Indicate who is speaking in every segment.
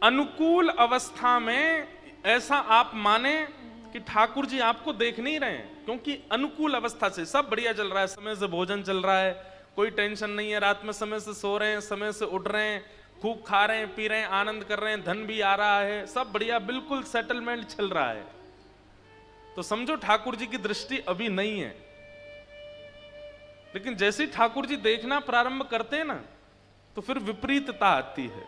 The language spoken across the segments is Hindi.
Speaker 1: अनुकूल अवस्था में ऐसा आप माने कि ठाकुर जी आपको देख नहीं रहे हैं, क्योंकि अनुकूल अवस्था से सब बढ़िया चल रहा है, समय से भोजन चल रहा है, कोई टेंशन नहीं है, रात में समय से सो रहे हैं, समय से उठ रहे हैं, खूब खा रहे हैं, पी रहे हैं, आनंद कर रहे हैं, धन भी आ रहा है, सब बढ़िया, बिल्कुल सेटलमेंट चल रहा है। तो समझो ठाकुर जी की दृष्टि अभी नहीं है। लेकिन जैसे ठाकुर जी देखना प्रारंभ करते हैं ना, तो फिर विपरीतता आती है,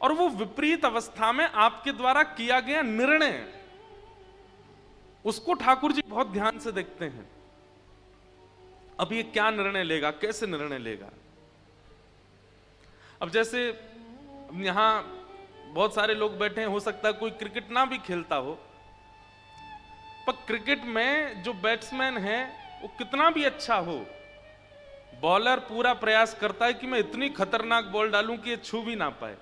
Speaker 1: और वो विपरीत अवस्था में आपके द्वारा किया गया निर्णय, उसको ठाकुर जी बहुत ध्यान से देखते हैं। अब ये क्या निर्णय लेगा, कैसे निर्णय लेगा। अब जैसे यहां बहुत सारे लोग बैठे हैं, हो सकता है कोई क्रिकेट ना भी खेलता हो, पर क्रिकेट में जो बैट्समैन है वो कितना भी अच्छा हो, बॉलर पूरा प्रयास करता है कि मैं इतनी खतरनाक बॉल डालूं कि ये छू भी ना पाए,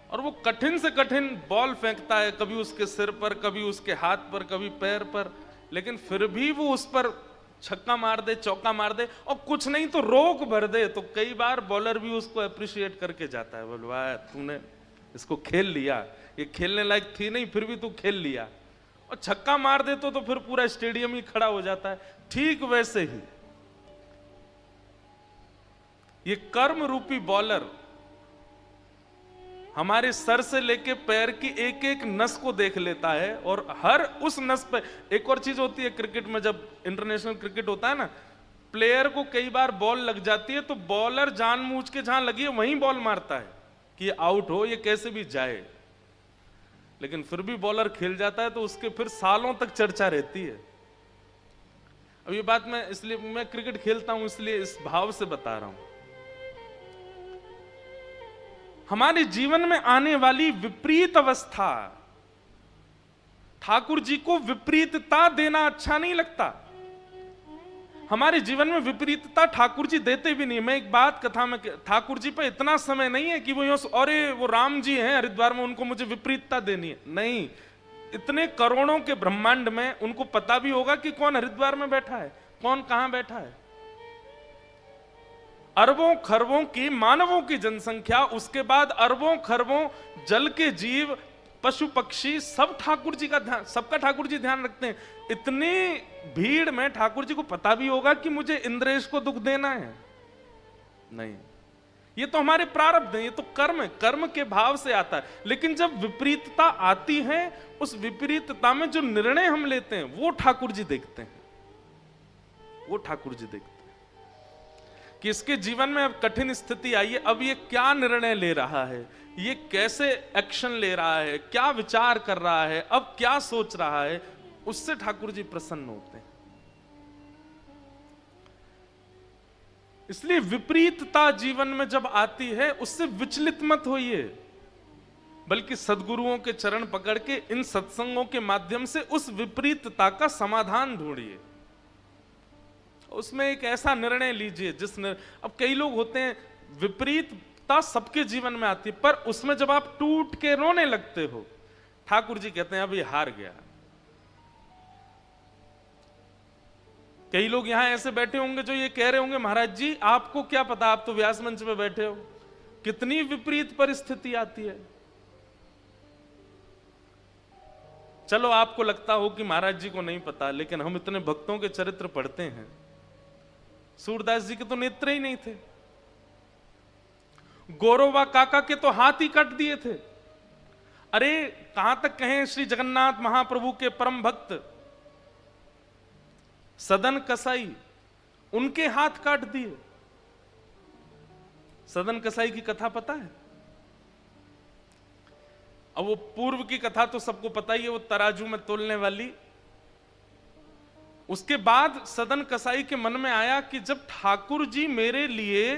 Speaker 1: और वो कठिन से कठिन बॉल फेंकता है, कभी उसके सिर पर, कभी उसके हाथ पर, कभी पैर पर, लेकिन फिर भी वो उस पर छक्का मार दे, चौका मार दे, और कुछ नहीं तो रोक भर दे, तो कई बार बॉलर भी उसको अप्रिशिएट करके जाता है, बोल वाह तूने इसको खेल लिया, ये खेलने लायक थी नहीं फिर भी तू खेल लिया। और छक्का मार दे तो फिर पूरा स्टेडियम ही खड़ा हो जाता है। ठीक वैसे ही ये कर्म रूपी बॉलर हमारे सर से लेके पैर की एक एक नस को देख लेता है, और हर उस नस पे एक और चीज होती है क्रिकेट में, जब इंटरनेशनल क्रिकेट होता है ना, प्लेयर को कई बार बॉल लग जाती है तो बॉलर जानबूझ के जहां लगी है वहीं बॉल मारता है कि ये आउट हो, ये कैसे भी जाए, लेकिन फिर भी बॉलर खेल जाता है तो उसके फिर सालों तक चर्चा रहती है। अब ये बात मैं इसलिए, मैं क्रिकेट खेलता हूं इसलिए इस भाव से बता रहा हूं। हमारे जीवन में आने वाली विपरीत अवस्था, ठाकुर जी को विपरीतता देना अच्छा नहीं लगता। हमारे जीवन में विपरीतता ठाकुर जी देते भी नहीं। मैं एक बात कथा में, ठाकुर जी पे इतना समय नहीं है कि वो यूं अरे वो राम जी हैं हरिद्वार में, उनको मुझे विपरीतता देनी है, नहीं। इतने करोड़ों के ब्रह्मांड में उनको पता भी होगा कि कौन हरिद्वार में बैठा है, कौन कहां बैठा है। अरबों खरबों की मानवों की जनसंख्या, उसके बाद अरबों खरबों जल के जीव, पशु पक्षी, सब ठाकुर जी का ध्यान, सबका ठाकुर जी ध्यान रखते हैं। इतनी भीड़ में ठाकुर जी को पता भी होगा कि मुझे इंद्रेश को दुख देना है? नहीं, ये तो हमारे प्रारब्ध है, ये तो कर्म है, कर्म के भाव से आता है। लेकिन जब विपरीतता आती है, उस विपरीतता में जो निर्णय हम लेते हैं वो ठाकुर जी देखते हैं, वो ठाकुर जी देखते हैं कि इसके जीवन में अब कठिन स्थिति आई है, अब ये क्या निर्णय ले रहा है, ये कैसे एक्शन ले रहा है, क्या विचार कर रहा है, अब क्या सोच रहा है, उससे ठाकुर जी प्रसन्न होते हैं। इसलिए विपरीतता जीवन में जब आती है उससे विचलित मत होइए, बल्कि सद्गुरुओं के चरण पकड़ के इन सत्संगों के माध्यम से उस विपरीतता का समाधान ढूंढिए, उसमें एक ऐसा निर्णय लीजिए अब कई लोग होते हैं, विपरीतता सबके जीवन में आती है, पर उसमें जब आप टूट के रोने लगते हो, ठाकुर जी कहते हैं अब ये हार गया। कई लोग यहां ऐसे बैठे होंगे जो ये कह रहे होंगे, महाराज जी आपको क्या पता, आप तो व्यास मंच पे बैठे हो, कितनी विपरीत परिस्थिति आती है। चलो आपको लगता हो कि महाराज जी को नहीं पता, लेकिन हम इतने भक्तों के चरित्र पढ़ते हैं, सूरदास जी के तो नेत्र ही नहीं थे, गौरवा काका के तो हाथ ही कट दिए थे। अरे कहां तक कहें, श्री जगन्नाथ महाप्रभु के परम भक्त सदन कसाई, उनके हाथ काट दिए। सदन कसाई की कथा पता है? अब वो पूर्व की कथा तो सबको पता ही है, वो तराजू में तोलने वाली। उसके बाद सदन कसाई के मन में आया कि जब ठाकुर जी मेरे लिए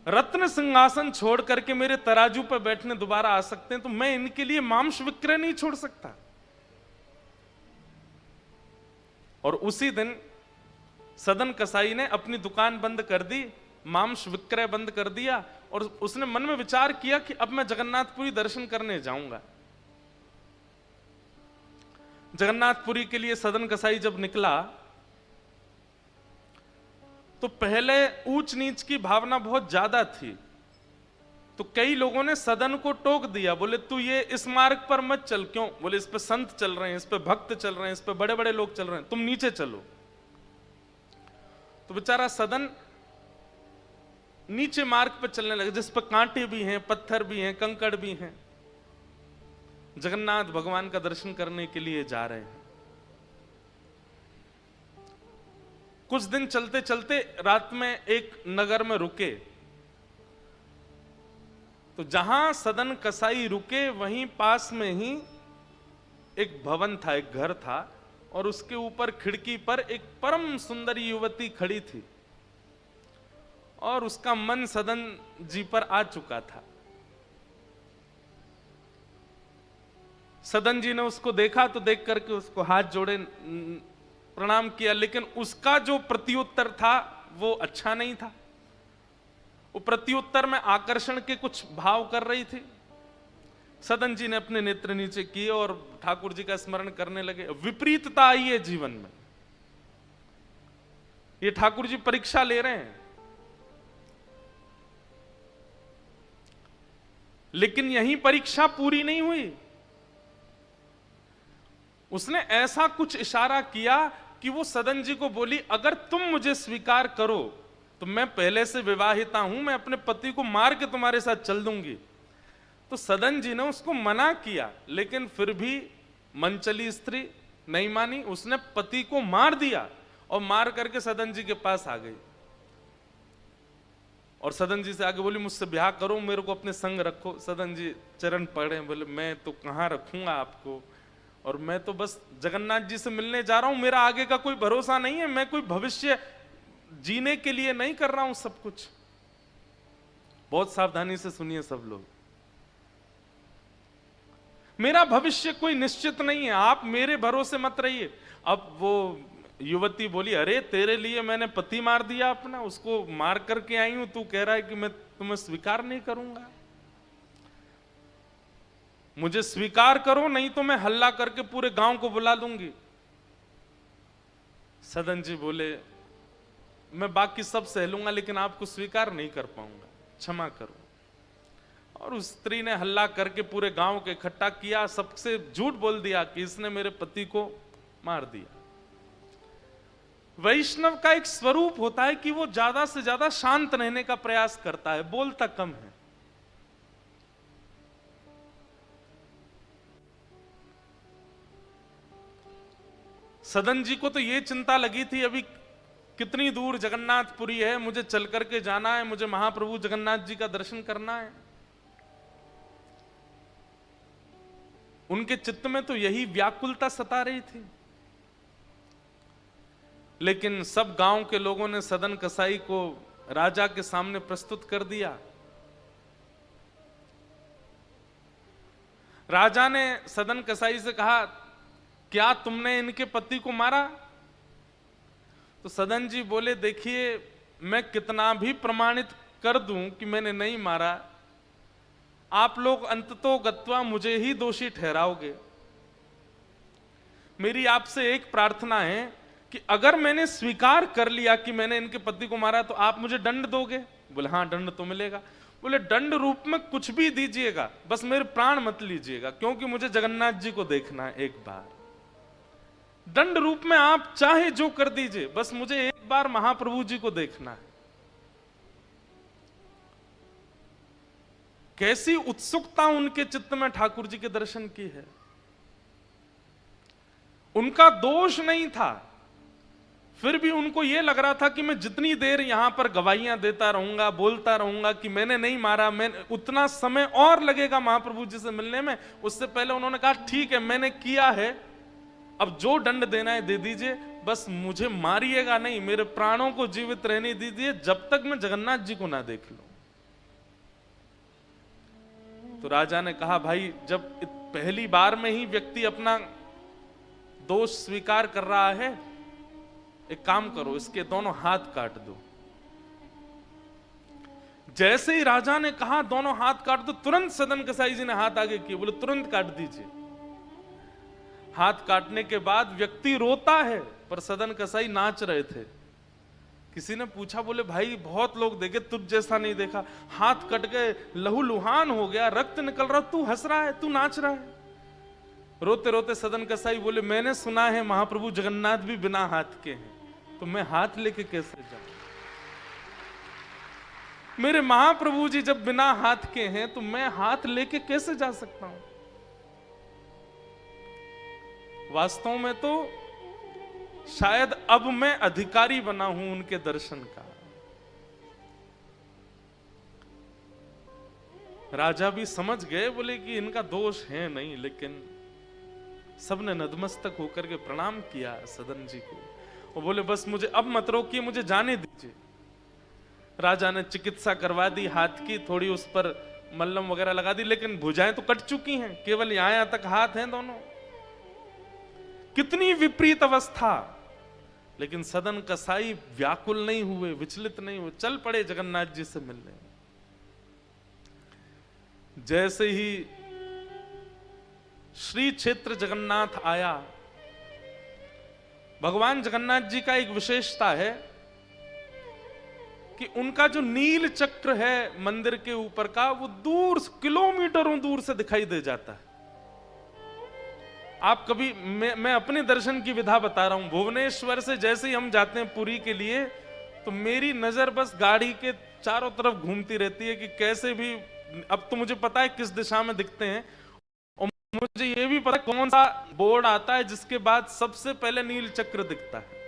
Speaker 1: रत्न सिंहासन छोड़ करके मेरे तराजू पर बैठने दोबारा आ सकते हैं, तो मैं इनके लिए मांस विक्रय नहीं छोड़ सकता। और उसी दिन सदन कसाई ने अपनी दुकान बंद कर दी, मांस विक्रय बंद कर दिया, और उसने मन में विचार किया कि अब मैं जगन्नाथपुरी दर्शन करने जाऊंगा। जगन्नाथपुरी के लिए सदन कसाई जब निकला तो पहले ऊंच नीच की भावना बहुत ज्यादा थी, तो कई लोगों ने सदन को टोक दिया, बोले तू ये इस मार्ग पर मत चल। क्यों? बोले इस पे संत चल रहे हैं, इस पे भक्त चल रहे हैं, इस पे बड़े बड़े लोग चल रहे हैं, तुम नीचे चलो। तो बेचारा सदन नीचे मार्ग पर चलने लगे, जिस पर कांटे भी हैं, पत्थर भी हैं, कंकड़ भी हैं। जगन्नाथ भगवान का दर्शन करने के लिए जा रहे हैं। कुछ दिन चलते चलते रात में एक नगर में रुके, तो जहां सदन कसाई रुके वहीं पास में ही एक भवन था, एक घर था, और उसके ऊपर खिड़की पर एक परम सुंदर युवती खड़ी थी और उसका मन सदन जी पर आ चुका था। सदन जी ने उसको देखा तो देख करके उसको हाथ जोड़े प्रणाम किया, लेकिन उसका जो प्रत्युत्तर था वो अच्छा नहीं था। वो प्रत्युत्तर में आकर्षण के कुछ भाव कर रही थी। सदन जी ने अपने नेत्र नीचे किए और ठाकुर जी का स्मरण करने लगे। विपरीतता आई है जीवन में। ये ठाकुर जी परीक्षा ले रहे हैं, लेकिन यही परीक्षा पूरी नहीं हुई। उसने ऐसा कुछ इशारा किया कि वो सदन जी को बोली, अगर तुम मुझे स्वीकार करो तो मैं पहले से विवाहिता हूं, मैं अपने पति को मार के तुम्हारे साथ चल दूंगी। तो सदन जी ने उसको मना किया, लेकिन फिर भी मनचली स्त्री नहीं मानी। उसने पति को मार दिया और मार करके सदन जी के पास आ गई और सदन जी से आगे बोली, मुझसे ब्याह करो, मेरे को अपने संग रखो। सदन जी चरण पड़े, बोले मैं तो कहां रखूंगा आपको, और मैं तो बस जगन्नाथ जी से मिलने जा रहा हूं, मेरा आगे का कोई भरोसा नहीं है, मैं कोई भविष्य जीने के लिए नहीं कर रहा हूं सब कुछ। बहुत सावधानी से सुनिए सब लोग, मेरा भविष्य कोई निश्चित नहीं है, आप मेरे भरोसे मत रहिए। अब वो युवती बोली, अरे तेरे लिए मैंने पति मार दिया अपना, उसको मार करके आई हूं, तू कह रहा है कि मैं तुम्हें स्वीकार नहीं करूंगा। मुझे स्वीकार करो, नहीं तो मैं हल्ला करके पूरे गांव को बुला लूंगी। सदन जी बोले, मैं बाकी सब सह लूंगा, लेकिन आपको स्वीकार नहीं कर पाऊंगा, क्षमा करो। और उस स्त्री ने हल्ला करके पूरे गांव को इकट्ठा किया, सबसे झूठ बोल दिया कि इसने मेरे पति को मार दिया। वैष्णव का एक स्वरूप होता है कि वो ज्यादा से ज्यादा शांत रहने का प्रयास करता है, बोलता कम है। सदन जी को तो ये चिंता लगी थी, अभी कितनी दूर जगन्नाथपुरी है, मुझे चल करके जाना है, मुझे महाप्रभु जगन्नाथ जी का दर्शन करना है। उनके चित्त में तो यही व्याकुलता सता रही थी। लेकिन सब गांव के लोगों ने सदन कसाई को राजा के सामने प्रस्तुत कर दिया। राजा ने सदन कसाई से कहा, क्या तुमने इनके पति को मारा? तो सदन जी बोले, देखिए मैं कितना भी प्रमाणित कर दूं कि मैंने नहीं मारा, आप लोग अंततो गत्वा मुझे ही दोषी ठहराओगे। मेरी आपसे एक प्रार्थना है कि अगर मैंने स्वीकार कर लिया कि मैंने इनके पति को मारा तो आप मुझे दंड दोगे? बोले हाँ, दंड तो मिलेगा। बोले दंड रूप में कुछ भी दीजिएगा, बस मेरे प्राण मत लीजिएगा, क्योंकि मुझे जगन्नाथ जी को देखना है एक बार। दंड रूप में आप चाहे जो कर दीजिए, बस मुझे एक बार महाप्रभु जी को देखना है। कैसी उत्सुकता उनके चित्त में ठाकुर जी के दर्शन की है। उनका दोष नहीं था, फिर भी उनको यह लग रहा था कि मैं जितनी देर यहां पर गवाहियां देता रहूंगा, बोलता रहूंगा कि मैंने नहीं मारा, मैं उतना समय और लगेगा महाप्रभु जी से मिलने में। उससे पहले उन्होंने कहा, ठीक है मैंने किया है, अब जो दंड देना है दे दीजिए, बस मुझे मारिएगा नहीं, मेरे प्राणों को जीवित रहने दीजिए जब तक मैं जगन्नाथ जी को ना देख लूं। तो राजा ने कहा, भाई जब पहली बार में ही व्यक्ति अपना दोष स्वीकार कर रहा है, एक काम करो, इसके दोनों हाथ काट दो। जैसे ही राजा ने कहा दोनों हाथ काट दो, तुरंत सदन कसाई जी ने हाथ आगे किए, बोले तुरंत काट दीजिए। हाथ काटने के बाद व्यक्ति रोता है, पर सदन कसाई नाच रहे थे। किसी ने पूछा, बोले भाई बहुत लोग देखे, तुझ जैसा नहीं देखा, हाथ कट गए, लहूलुहान हो गया, रक्त निकल रहा, तू हंस रहा है, तू नाच रहा है। रोते रोते सदन कसाई बोले, मैंने सुना है महाप्रभु जगन्नाथ भी बिना हाथ के हैं, तो मैं हाथ लेके कैसे जाऊं? मेरे महाप्रभु जी जब बिना हाथ के हैं तो मैं हाथ लेके कैसे जा सकता हूं? वास्तव में तो शायद अब मैं अधिकारी बना हूं उनके दर्शन का। राजा भी समझ गए, बोले कि इनका दोष है नहीं, लेकिन सबने नतमस्तक होकर के प्रणाम किया सदन जी को और बोले बस मुझे अब मत रोकिए, मुझे जाने दीजिए। राजा ने चिकित्सा करवा दी हाथ की, थोड़ी उस पर मल्लम वगैरह लगा दी, लेकिन भुजाएं तो कट चुकी हैं, केवल यहां तक हाथ हैं दोनों। कितनी विपरीत अवस्था, लेकिन सदन कसाई व्याकुल नहीं हुए, विचलित नहीं हुए, चल पड़े जगन्नाथ जी से मिलने। जैसे ही श्री क्षेत्र जगन्नाथ आया, भगवान जगन्नाथ जी का एक विशेषता है कि उनका जो नील चक्र है मंदिर के ऊपर का, वो दूर किलोमीटरों दूर से दिखाई दे जाता है। आप कभी, मैं अपने दर्शन की विधा बता रहा हूं, भुवनेश्वर से जैसे ही हम जाते हैं पुरी के लिए, तो मेरी नजर बस गाड़ी के चारों तरफ घूमती रहती है कि कैसे भी, अब तो मुझे पता है किस दिशा में दिखते हैं, और मुझे ये भी पता कौन सा बोर्ड आता है जिसके बाद सबसे पहले नील चक्र दिखता है,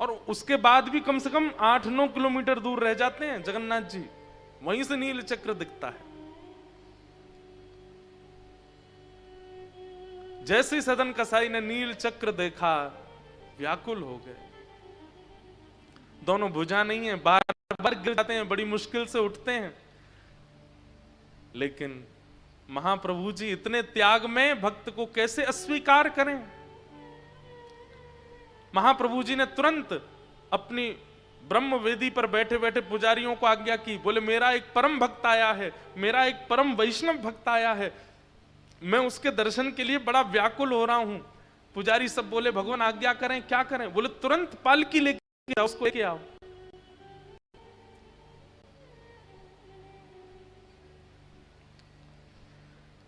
Speaker 1: और उसके बाद भी कम से कम 8-9 किलोमीटर दूर रह जाते हैं जगन्नाथ जी, वहीं से नील चक्र दिखता है। जैसे ही सदन कसाई ने नील चक्र देखा, व्याकुल हो गए। दोनों भुजा नहीं है, बार बार गिर जाते हैं, बड़ी मुश्किल से उठते हैं, लेकिन महाप्रभु जी इतने त्याग में भक्त को कैसे अस्वीकार करें? महाप्रभु जी ने तुरंत अपनी ब्रह्म वेदी पर बैठे बैठे पुजारियों को आज्ञा की, बोले मेरा एक परम भक्त आया है, मेरा एक परम वैष्णव भक्त आया है, मैं उसके दर्शन के लिए बड़ा व्याकुल हो रहा हूं। पुजारी सब बोले भगवान आज्ञा करें, क्या करें? बोले तुरंत पालकी लेके आओ, उसको लेके आओ।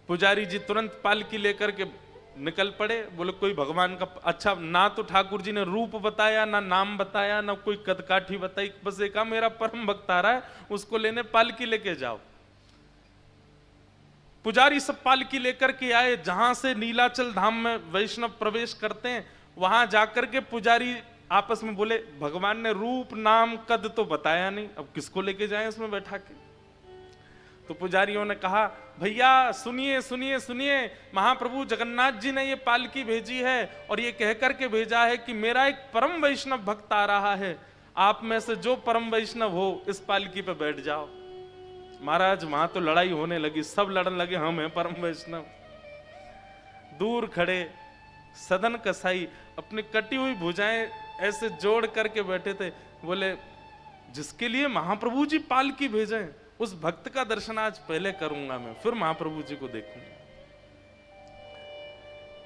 Speaker 1: पुजारी जी तुरंत पालकी लेकर के निकल पड़े। बोले कोई भगवान का, अच्छा ना तो ठाकुर जी ने रूप बताया, ना नाम बताया, ना कोई कदकाठी बताई, बस एक मेरा परम भक्त आ रहा है, उसको लेने पालकी लेके जाओ। पुजारी सब पालकी लेकर के आए, जहां से नीलाचल धाम में वैष्णव प्रवेश करते हैं, वहां जाकर के पुजारी आपस में बोले भगवान ने रूप नाम कद तो बताया नहीं, अब किसको लेके जाएं इसमें बैठा के? तो पुजारियों ने कहा भैया सुनिए सुनिए सुनिए, महाप्रभु जगन्नाथ जी ने ये पालकी भेजी है और ये कह करके भेजा है कि मेरा एक परम वैष्णव भक्त आ रहा है, आप में से जो परम वैष्णव हो इस पालकी पे बैठ जाओ। महाराज वहां तो लड़ाई होने लगी, सब लड़ने लगे, हम हैं परम वैष्णव। दूर खड़े सदन कसाई अपनी कटी हुई भुजाएं ऐसे जोड़ करके बैठे थे, बोले जिसके लिए महाप्रभु जी पालकी भेजे उस भक्त का दर्शन आज पहले करूंगा मैं, फिर महाप्रभु जी को देखूंगा।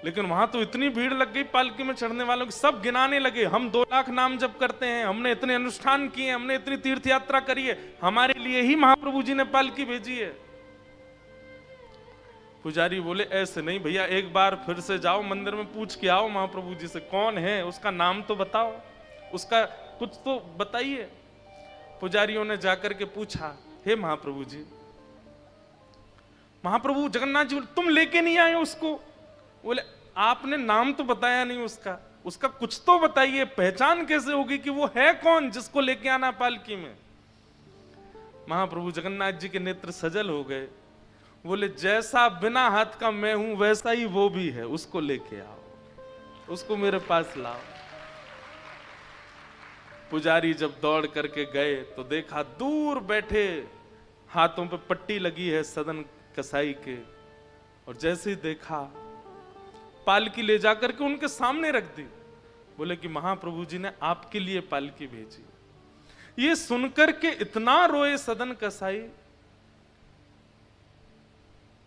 Speaker 1: लेकिन वहां तो इतनी भीड़ लग गई पालकी में चढ़ने वालों की, सब गिनाने लगे, हम 2 लाख नाम जप करते हैं, हमने इतने अनुष्ठान किए, हमने इतनी तीर्थ यात्रा करी है, हमारे लिए ही महाप्रभु जी ने पालकी भेजी है। पुजारी बोले ऐसे नहीं भैया, एक बार फिर से जाओ मंदिर में, पूछ के आओ महाप्रभु जी से कौन है, उसका नाम तो बताओ, उसका कुछ तो बताइए। पुजारियों ने जाकर के पूछा, हे महाप्रभु जी, महाप्रभु जगन्नाथ जी तुम लेके नहीं आए उसको? बोले आपने नाम तो बताया नहीं उसका, उसका कुछ तो बताइए, पहचान कैसे होगी कि वो है कौन जिसको लेके आना पालकी में? महाप्रभु जगन्नाथ जी के नेत्र सजल हो गए, बोले जैसा बिना हाथ का मैं हूं वैसा ही वो भी है, उसको लेके आओ, उसको मेरे पास लाओ। पुजारी जब दौड़ करके गए तो देखा दूर बैठे हाथों पे पट्टी लगी है सदन कसाई के, और जैसे ही देखा पालकी ले जाकर के उनके सामने रख दी, बोले कि महाप्रभु जी ने आपके लिए पालकी भेजी। ये सुनकर के इतना रोए सदन कसाई,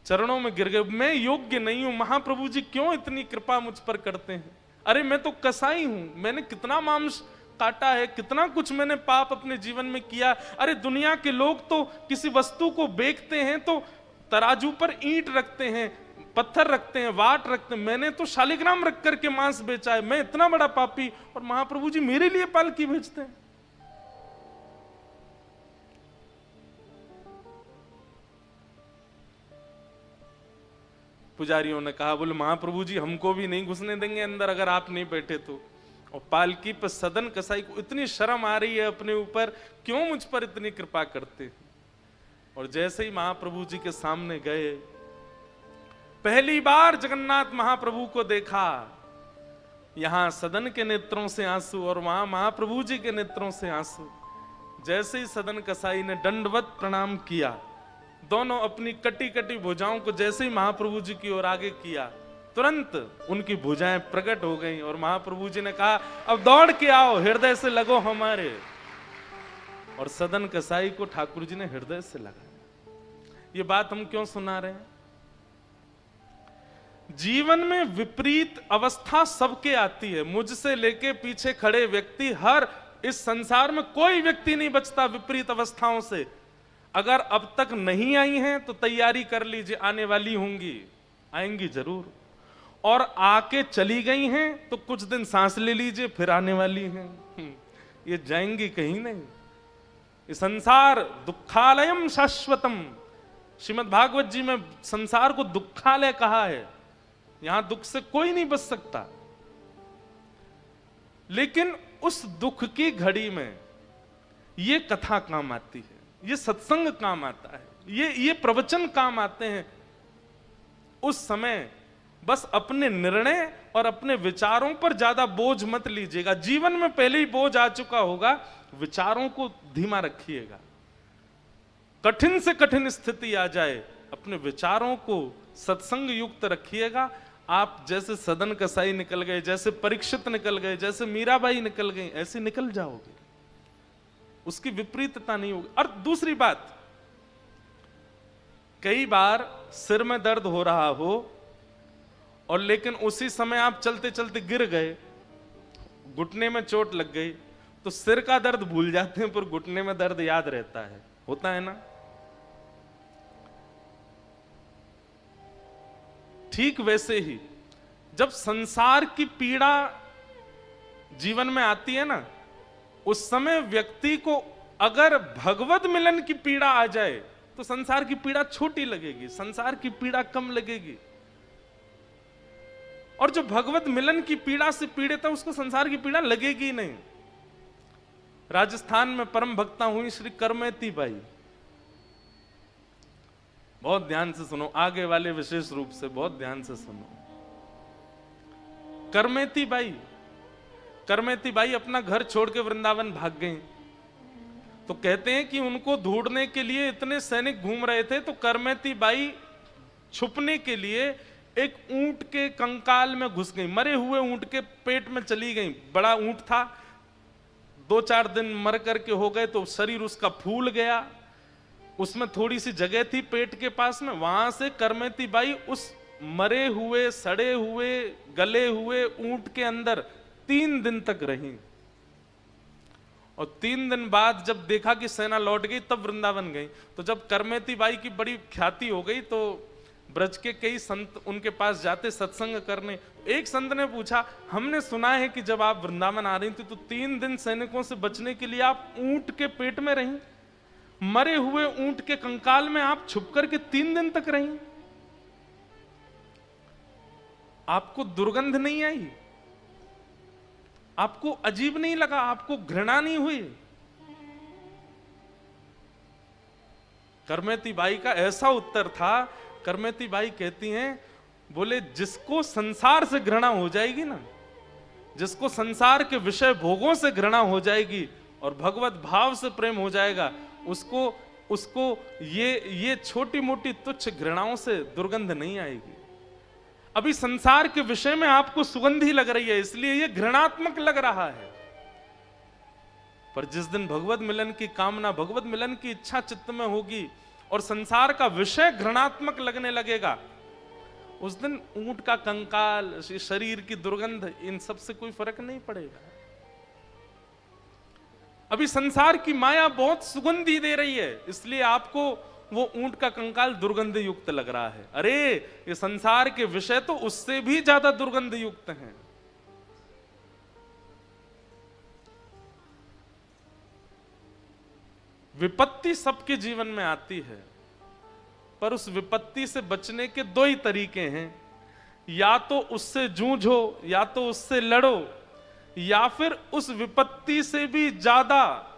Speaker 1: चरणों में गिर गए, मैं योग्य नहीं हूं, महाप्रभु जी क्यों इतनी कृपा मुझ पर करते हैं? अरे मैं तो कसाई हूं, मैंने कितना मांस काटा है, कितना कुछ मैंने पाप अपने जीवन में किया। अरे दुनिया के लोग तो किसी वस्तु को बेचते हैं तो तराजू पर ईंट रखते हैं, पत्थर रखते हैं, वाट रखते हैं, मैंने तो शालिग्राम रख करके मांस बेचा है, मैं इतना बड़ा पापी, और महाप्रभु जी मेरे लिए पालकी भेजते हैं। पुजारियों ने कहा, बोले महाप्रभु जी हमको भी नहीं घुसने देंगे अंदर अगर आप नहीं बैठे तो। और पालकी पर सदन कसाई को इतनी शर्म आ रही है अपने ऊपर, क्यों मुझ पर इतनी कृपा करते। और जैसे ही महाप्रभु जी के सामने गए, पहली बार जगन्नाथ महाप्रभु को देखा, यहां सदन के नेत्रों से आंसू और वहां महाप्रभु जी के नेत्रों से आंसू। जैसे ही सदन कसाई ने दंडवत प्रणाम किया, दोनों अपनी कटी कटी भुजाओं को जैसे ही महाप्रभु जी की ओर आगे किया, तुरंत उनकी भुजाएं प्रकट हो गईं और महाप्रभु जी ने कहा, अब दौड़ के आओ, हृदय से लगो हमारे। और सदन कसाई को ठाकुर जी ने हृदय से लगा। ये बात हम क्यों सुना रहे हैं? जीवन में विपरीत अवस्था सबके आती है, मुझसे लेके पीछे खड़े व्यक्ति, हर इस संसार में कोई व्यक्ति नहीं बचता विपरीत अवस्थाओं से। अगर अब तक नहीं आई हैं तो तैयारी कर लीजिए, आने वाली होंगी, आएंगी जरूर। और आके चली गई हैं तो कुछ दिन सांस ले लीजिए, फिर आने वाली हैं। ये जाएंगी कहीं नहीं। ये संसार दुखालयम शाश्वतम, श्रीमद् भागवत जी में संसार को दुखालय कहा है। यहां दुख से कोई नहीं बच सकता। लेकिन उस दुख की घड़ी में ये कथा काम आती है, ये सत्संग काम आता है, ये प्रवचन काम आते हैं। उस समय बस अपने निर्णय और अपने विचारों पर ज्यादा बोझ मत लीजिएगा। जीवन में पहले ही बोझ आ चुका होगा, विचारों को धीमा रखिएगा। कठिन से कठिन स्थिति आ जाए, अपने विचारों को सत्संग युक्त रखिएगा। आप जैसे सदन कसाई निकल गए, जैसे परीक्षित निकल गए, जैसे मीराबाई निकल गई, ऐसे निकल जाओगे। उसकी विपरीतता नहीं होगी। और दूसरी बात, कई बार सिर में दर्द हो रहा हो और लेकिन उसी समय आप चलते चलते गिर गए, घुटने में चोट लग गई, तो सिर का दर्द भूल जाते हैं पर घुटने में दर्द याद रहता है, होता है ना। ठीक वैसे ही जब संसार की पीड़ा जीवन में आती है ना, उस समय व्यक्ति को अगर भगवत मिलन की पीड़ा आ जाए तो संसार की पीड़ा छोटी लगेगी, संसार की पीड़ा कम लगेगी। और जो भगवत मिलन की पीड़ा से पीड़ित है उसको संसार की पीड़ा लगेगी ही नहीं। राजस्थान में परम भक्ता हुई श्री करमेती बाई, बहुत ध्यान से सुनो, आगे वाले विशेष रूप से बहुत ध्यान से सुनो। करमेती बाई अपना घर छोड़ के वृंदावन भाग गई। तो कहते हैं कि उनको ढूंढने के लिए इतने सैनिक घूम रहे थे, तो करमेती बाई छुपने के लिए एक ऊंट के कंकाल में घुस गई, मरे हुए ऊंट के पेट में चली गई। बड़ा ऊंट था, 2-4 दिन मर करके हो गए तो शरीर उसका फूल गया, उसमें थोड़ी सी जगह थी पेट के पास में, वहां से करमेती बाई उस मरे हुए, सड़े हुए, गले हुए ऊंट के अंदर 3 दिन तक रही। और 3 दिन बाद जब देखा कि सेना लौट गई तब वृंदावन गई। तो जब करमेती बाई की बड़ी ख्याति हो गई तो ब्रज के कई संत उनके पास जाते सत्संग करने। एक संत ने पूछा, हमने सुना है कि जब आप वृंदावन आ रही थी तो 3 दिन सैनिकों से बचने के लिए आप ऊंट के पेट में रही, मरे हुए ऊंट के कंकाल में आप छुप करके 3 दिन तक रही, आपको दुर्गंध नहीं आई? आपको अजीब नहीं लगा? आपको घृणा नहीं हुई? करमेती बाई का ऐसा उत्तर था। करमेती बाई कहती हैं, बोले जिसको संसार से घृणा हो जाएगी ना, जिसको संसार के विषय भोगों से घृणा हो जाएगी और भगवत भाव से प्रेम हो जाएगा, उसको ये छोटी मोटी तुच्छ घृणाओं से दुर्गंध नहीं आएगी। अभी संसार के विषय में आपको सुगंध ही लग रही है, इसलिए ये घृणात्मक लग रहा है। पर जिस दिन भगवत मिलन की कामना, भगवत मिलन की इच्छा चित्त में होगी और संसार का विषय घृणात्मक लगने लगेगा, उस दिन ऊंट का कंकाल, शरीर की दुर्गंध, इन सब से कोई फर्क नहीं पड़ेगा। अभी संसार की माया बहुत सुगंधी दे रही है, इसलिए आपको वो ऊंट का कंकाल दुर्गंध युक्त लग रहा है। अरे ये संसार के विषय तो उससे भी ज्यादा दुर्गंध युक्त हैं। विपत्ति सबके जीवन में आती है, पर उस विपत्ति से बचने के दो ही तरीके हैं, या तो उससे जूझो, या तो उससे लड़ो, या फिर उस विपत्ति से भी ज्यादा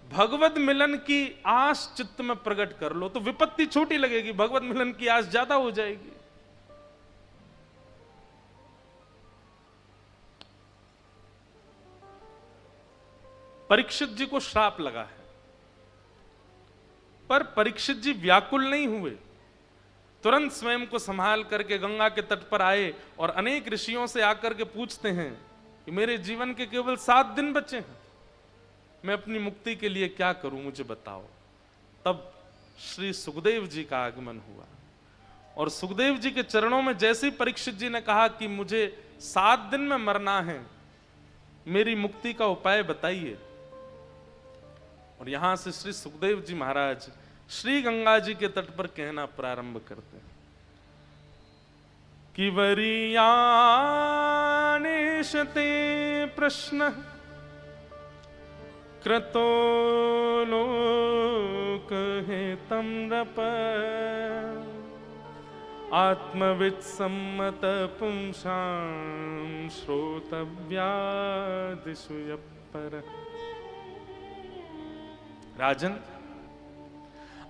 Speaker 1: भगवत मिलन की आस चित्त में प्रकट कर लो, तो विपत्ति छोटी लगेगी, भगवत मिलन की आस ज्यादा हो जाएगी। परीक्षित जी को श्राप लगा है, पर परीक्षित जी व्याकुल नहीं हुए, तुरंत स्वयं को संभाल करके गंगा के तट पर आए और अनेक ऋषियों से आकर के पूछते हैं कि मेरे जीवन के केवल 7 दिन बचे हैं, मैं अपनी मुक्ति के लिए क्या करूं, मुझे बताओ। तब श्री सुखदेव जी का आगमन हुआ और सुखदेव जी के चरणों में जैसे ही परीक्षित जी ने कहा कि मुझे 7 दिन में मरना है, मेरी मुक्ति का उपाय बताइए, और यहां से श्री सुखदेव जी महाराज श्री गंगा जी के तट पर कहना प्रारंभ करते हैं कि वरीयानिशते प्रश्न क्रतो लोक हेतम नृप आत्मवित् सम्मत पुंसां श्रोतव्यादिषु यपर। राजन,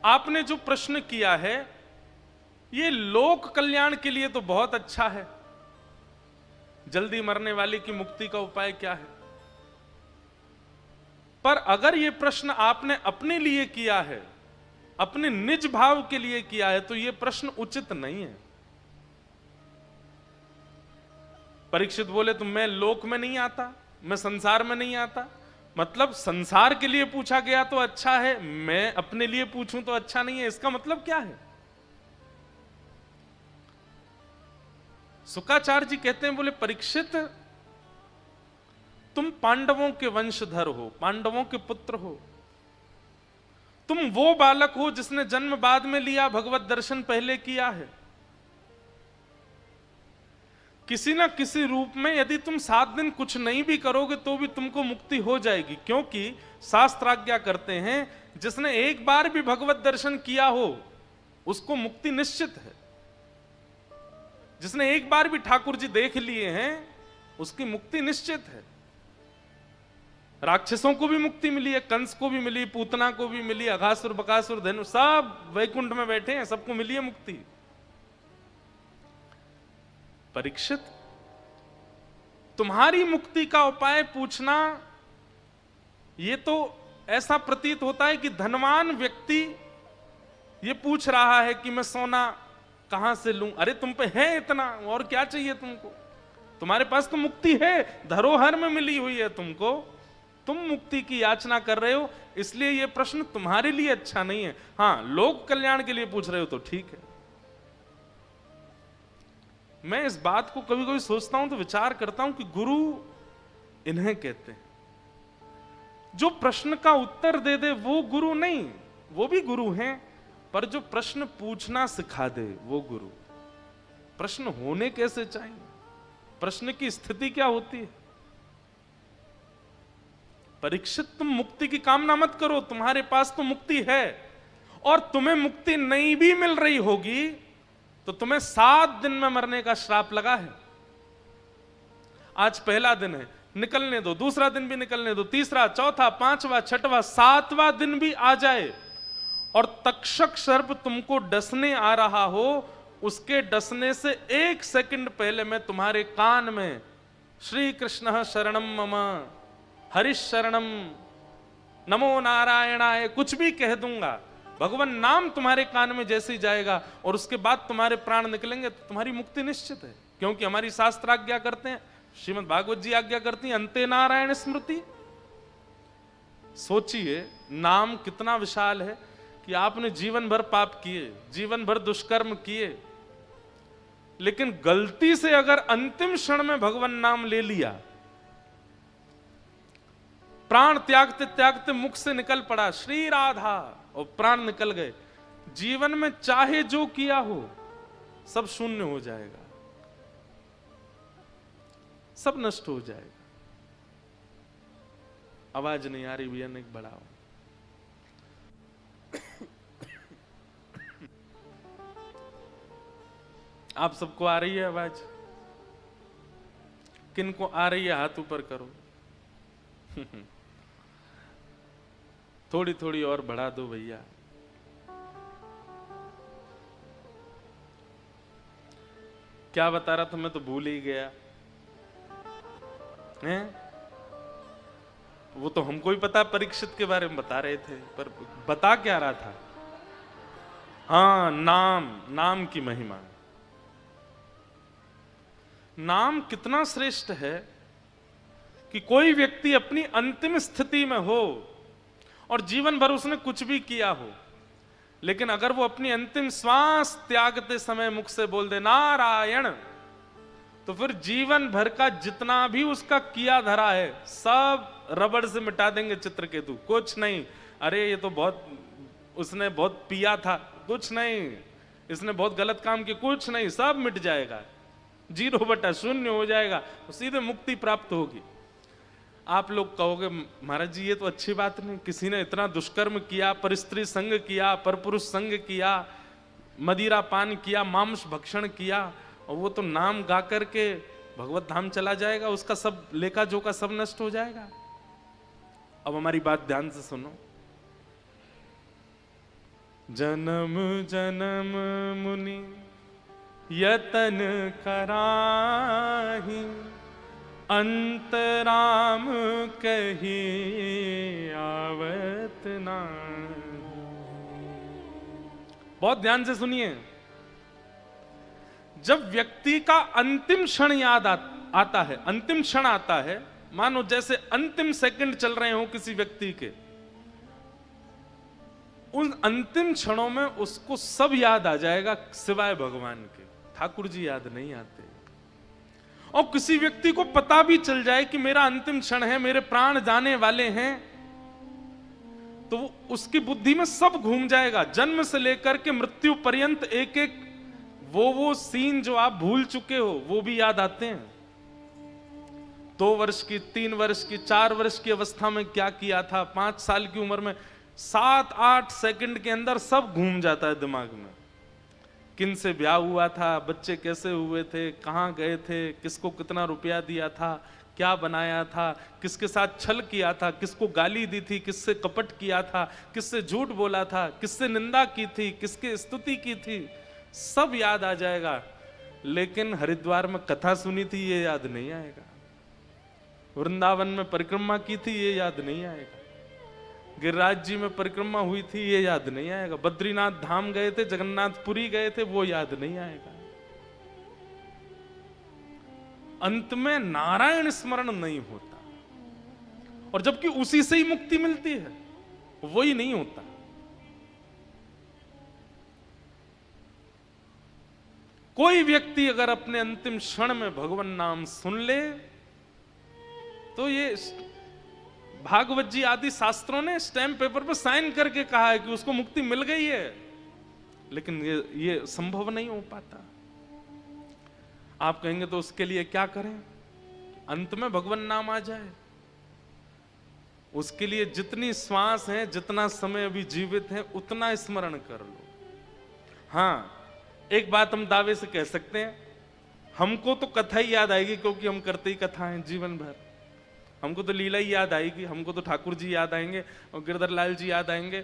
Speaker 1: आपने जो प्रश्न किया है ये लोक कल्याण के लिए तो बहुत अच्छा है, जल्दी मरने वाले की मुक्ति का उपाय क्या है, पर अगर ये प्रश्न आपने अपने लिए किया है, अपने निज भाव के लिए किया है, तो ये प्रश्न उचित नहीं है। परीक्षित बोले तो मैं लोक में नहीं आता, मैं संसार में नहीं आता, मतलब संसार के लिए पूछा गया तो अच्छा है, मैं अपने लिए पूछूं तो अच्छा नहीं है, इसका मतलब क्या है? शुक्राचार्य जी कहते हैं, बोले परीक्षित तुम पांडवों के वंशधर हो, पांडवों के पुत्र हो, तुम वो बालक हो जिसने जन्म बाद में लिया, भगवत दर्शन पहले किया है। किसी ना किसी रूप में यदि तुम 7 दिन कुछ नहीं भी करोगे तो भी तुमको मुक्ति हो जाएगी, क्योंकि शास्त्र आज्ञा करते हैं जिसने एक बार भी भगवत दर्शन किया हो उसको मुक्ति निश्चित है। जिसने एक बार भी ठाकुर जी देख लिए हैं उसकी मुक्ति निश्चित है। राक्षसों को भी मुक्ति मिली है, कंस को भी मिली, पूतना को भी मिली, अघासुर बकासुर धनु सब वैकुंठ में बैठे हैं, सबको मिली है मुक्ति। परीक्षित, तुम्हारी मुक्ति का उपाय पूछना, यह तो ऐसा प्रतीत होता है कि धनवान व्यक्ति यह पूछ रहा है कि मैं सोना कहां से लूं। अरे तुम पे है इतना, और क्या चाहिए तुमको? तुम्हारे पास तो मुक्ति है, धरोहर में मिली हुई है तुमको, तुम मुक्ति की याचना कर रहे हो, इसलिए यह प्रश्न तुम्हारे लिए अच्छा नहीं है। हां, लोक कल्याण के लिए पूछ रहे हो तो ठीक है। मैं इस बात को कभी कभी सोचता हूं तो विचार करता हूं कि गुरु इन्हें कहते हैं, जो प्रश्न का उत्तर दे दे वो गुरु नहीं, वो भी गुरु हैं, पर जो प्रश्न पूछना सिखा दे वो गुरु। प्रश्न होने कैसे चाहिए, प्रश्न की स्थिति क्या होती है। परीक्षित, तुम मुक्ति की कामना मत करो, तुम्हारे पास तो मुक्ति है, और तुम्हें मुक्ति नहीं भी मिल रही होगी तो तुम्हें 7 दिन में मरने का श्राप लगा है। आज पहला दिन है, निकलने दो, दूसरा दिन भी निकलने दो, तीसरा, चौथा, 5वां, 6वां, 7वां दिन भी आ जाए और तक्षक सर्प तुमको डसने आ रहा हो, उसके डसने से 1 सेकंड पहले मैं तुम्हारे कान में श्री कृष्ण शरणम मम, हरिश शरणम, नमो नारायणाय कुछ भी कह दूंगा, भगवान नाम तुम्हारे कान में जैसे ही जाएगा और उसके बाद तुम्हारे प्राण निकलेंगे तो तुम्हारी मुक्ति निश्चित है। क्योंकि हमारी शास्त्र आज्ञा करते हैं, श्रीमद् भागवत जी आज्ञा करती है, अंते नारायण स्मृति। सोचिए नाम कितना विशाल है कि आपने जीवन भर पाप किए, जीवन भर दुष्कर्म किए, लेकिन गलती से अगर अंतिम क्षण में भगवान नाम ले लिया प्राण त्यागते त्यागते मुख से निकल पड़ा श्री राधा, और प्राण निकल गए। जीवन में चाहे जो किया हो सब शून्य हो जाएगा, सब नष्ट हो जाएगा। आवाज नहीं आ रही भैया, नहीं बढ़ाओ। आप सबको आ रही है आवाज? किनको आ रही है हाथ ऊपर करो। थोड़ी थोड़ी और बढ़ा दो भैया। क्या बता रहा था मैं तो भूल ही गया हैं? वो तो हमको ही पता, परीक्षित के बारे में बता रहे थे, पर बता क्या रहा था? हाँ, नाम की महिमा। नाम कितना श्रेष्ठ है कि कोई व्यक्ति अपनी अंतिम स्थिति में हो और जीवन भर उसने कुछ भी किया हो, लेकिन अगर वो अपनी अंतिम श्वास त्यागते समय मुख से बोल दे नारायण, तो फिर जीवन भर का जितना भी उसका किया धरा है सब रबड़ से मिटा देंगे चित्रकेतु। कुछ नहीं, अरे ये तो उसने बहुत पिया था, कुछ नहीं, इसने बहुत गलत काम किया, कुछ नहीं, सब मिट जाएगा, 0/0 हो जाएगा, सीधे मुक्ति प्राप्त होगी। आप लोग कहोगे महाराज जी ये तो अच्छी बात नहीं, किसी ने इतना दुष्कर्म किया, परस्त्री संग किया, परपुरुष संग किया, मदिरा पान किया, मांस भक्षण किया, और वो तो नाम गा करके भगवत धाम चला जाएगा, उसका सब लेखा जोखा सब नष्ट हो जाएगा। अब हमारी बात ध्यान से सुनो। जन्म जन्म मुनि यतन कराही, अंतराम कही आवत नाही। बहुत ध्यान से सुनिए। जब व्यक्ति का अंतिम क्षण याद आता है, अंतिम क्षण आता है, मानो जैसे अंतिम सेकंड चल रहे हो किसी व्यक्ति के, उन अंतिम क्षणों में उसको सब याद आ जाएगा सिवाय भगवान के, ठाकुर जी याद नहीं आते। और किसी व्यक्ति को पता भी चल जाए कि मेरा अंतिम क्षण है, मेरे प्राण जाने वाले हैं, तो उसकी बुद्धि में सब घूम जाएगा, जन्म से लेकर के मृत्यु पर्यंत एक एक वो सीन जो आप भूल चुके हो वो भी याद आते हैं। 2 वर्ष की, 3 वर्ष की, 4 वर्ष की अवस्था में क्या किया था, 5 साल की उम्र में, 7-8 सेकंड के अंदर सब घूम जाता है दिमाग में। किन से ब्याह हुआ था, बच्चे कैसे हुए थे, कहाँ गए थे, किसको कितना रुपया दिया था, क्या बनाया था, किसके साथ छल किया था, किसको गाली दी थी, किससे कपट किया था, किससे झूठ बोला था, किससे निंदा की थी, किसके स्तुति की थी, सब याद आ जाएगा। लेकिन हरिद्वार में कथा सुनी थी ये याद नहीं आएगा, वृंदावन में परिक्रमा की थी ये याद नहीं आएगा, गिरिराज जी में परिक्रमा हुई थी ये याद नहीं आएगा, बद्रीनाथ धाम गए थे, जगन्नाथपुरी गए थे, वो याद नहीं आएगा। अंत में नारायण स्मरण नहीं होता, और जबकि उसी से ही मुक्ति मिलती है, वही नहीं होता। कोई व्यक्ति अगर अपने अंतिम क्षण में भगवान नाम सुन ले, तो ये भागवत जी आदि शास्त्रों ने स्टैम्प पेपर पर साइन करके कहा है कि उसको मुक्ति मिल गई है, लेकिन ये संभव नहीं हो पाता। आप कहेंगे तो उसके लिए क्या करें? अंत में भगवान नाम आ जाए, उसके लिए जितनी श्वास है, जितना समय अभी जीवित है, उतना स्मरण कर लो। हाँ, एक बात हम दावे से कह सकते हैं, हमको तो कथा ही याद आएगी, क्योंकि हम करते ही कथा हैं जीवन भर। हमको तो लीला ही याद आएगी, हमको तो ठाकुर जी याद आएंगे और गिरधर लाल जी याद आएंगे।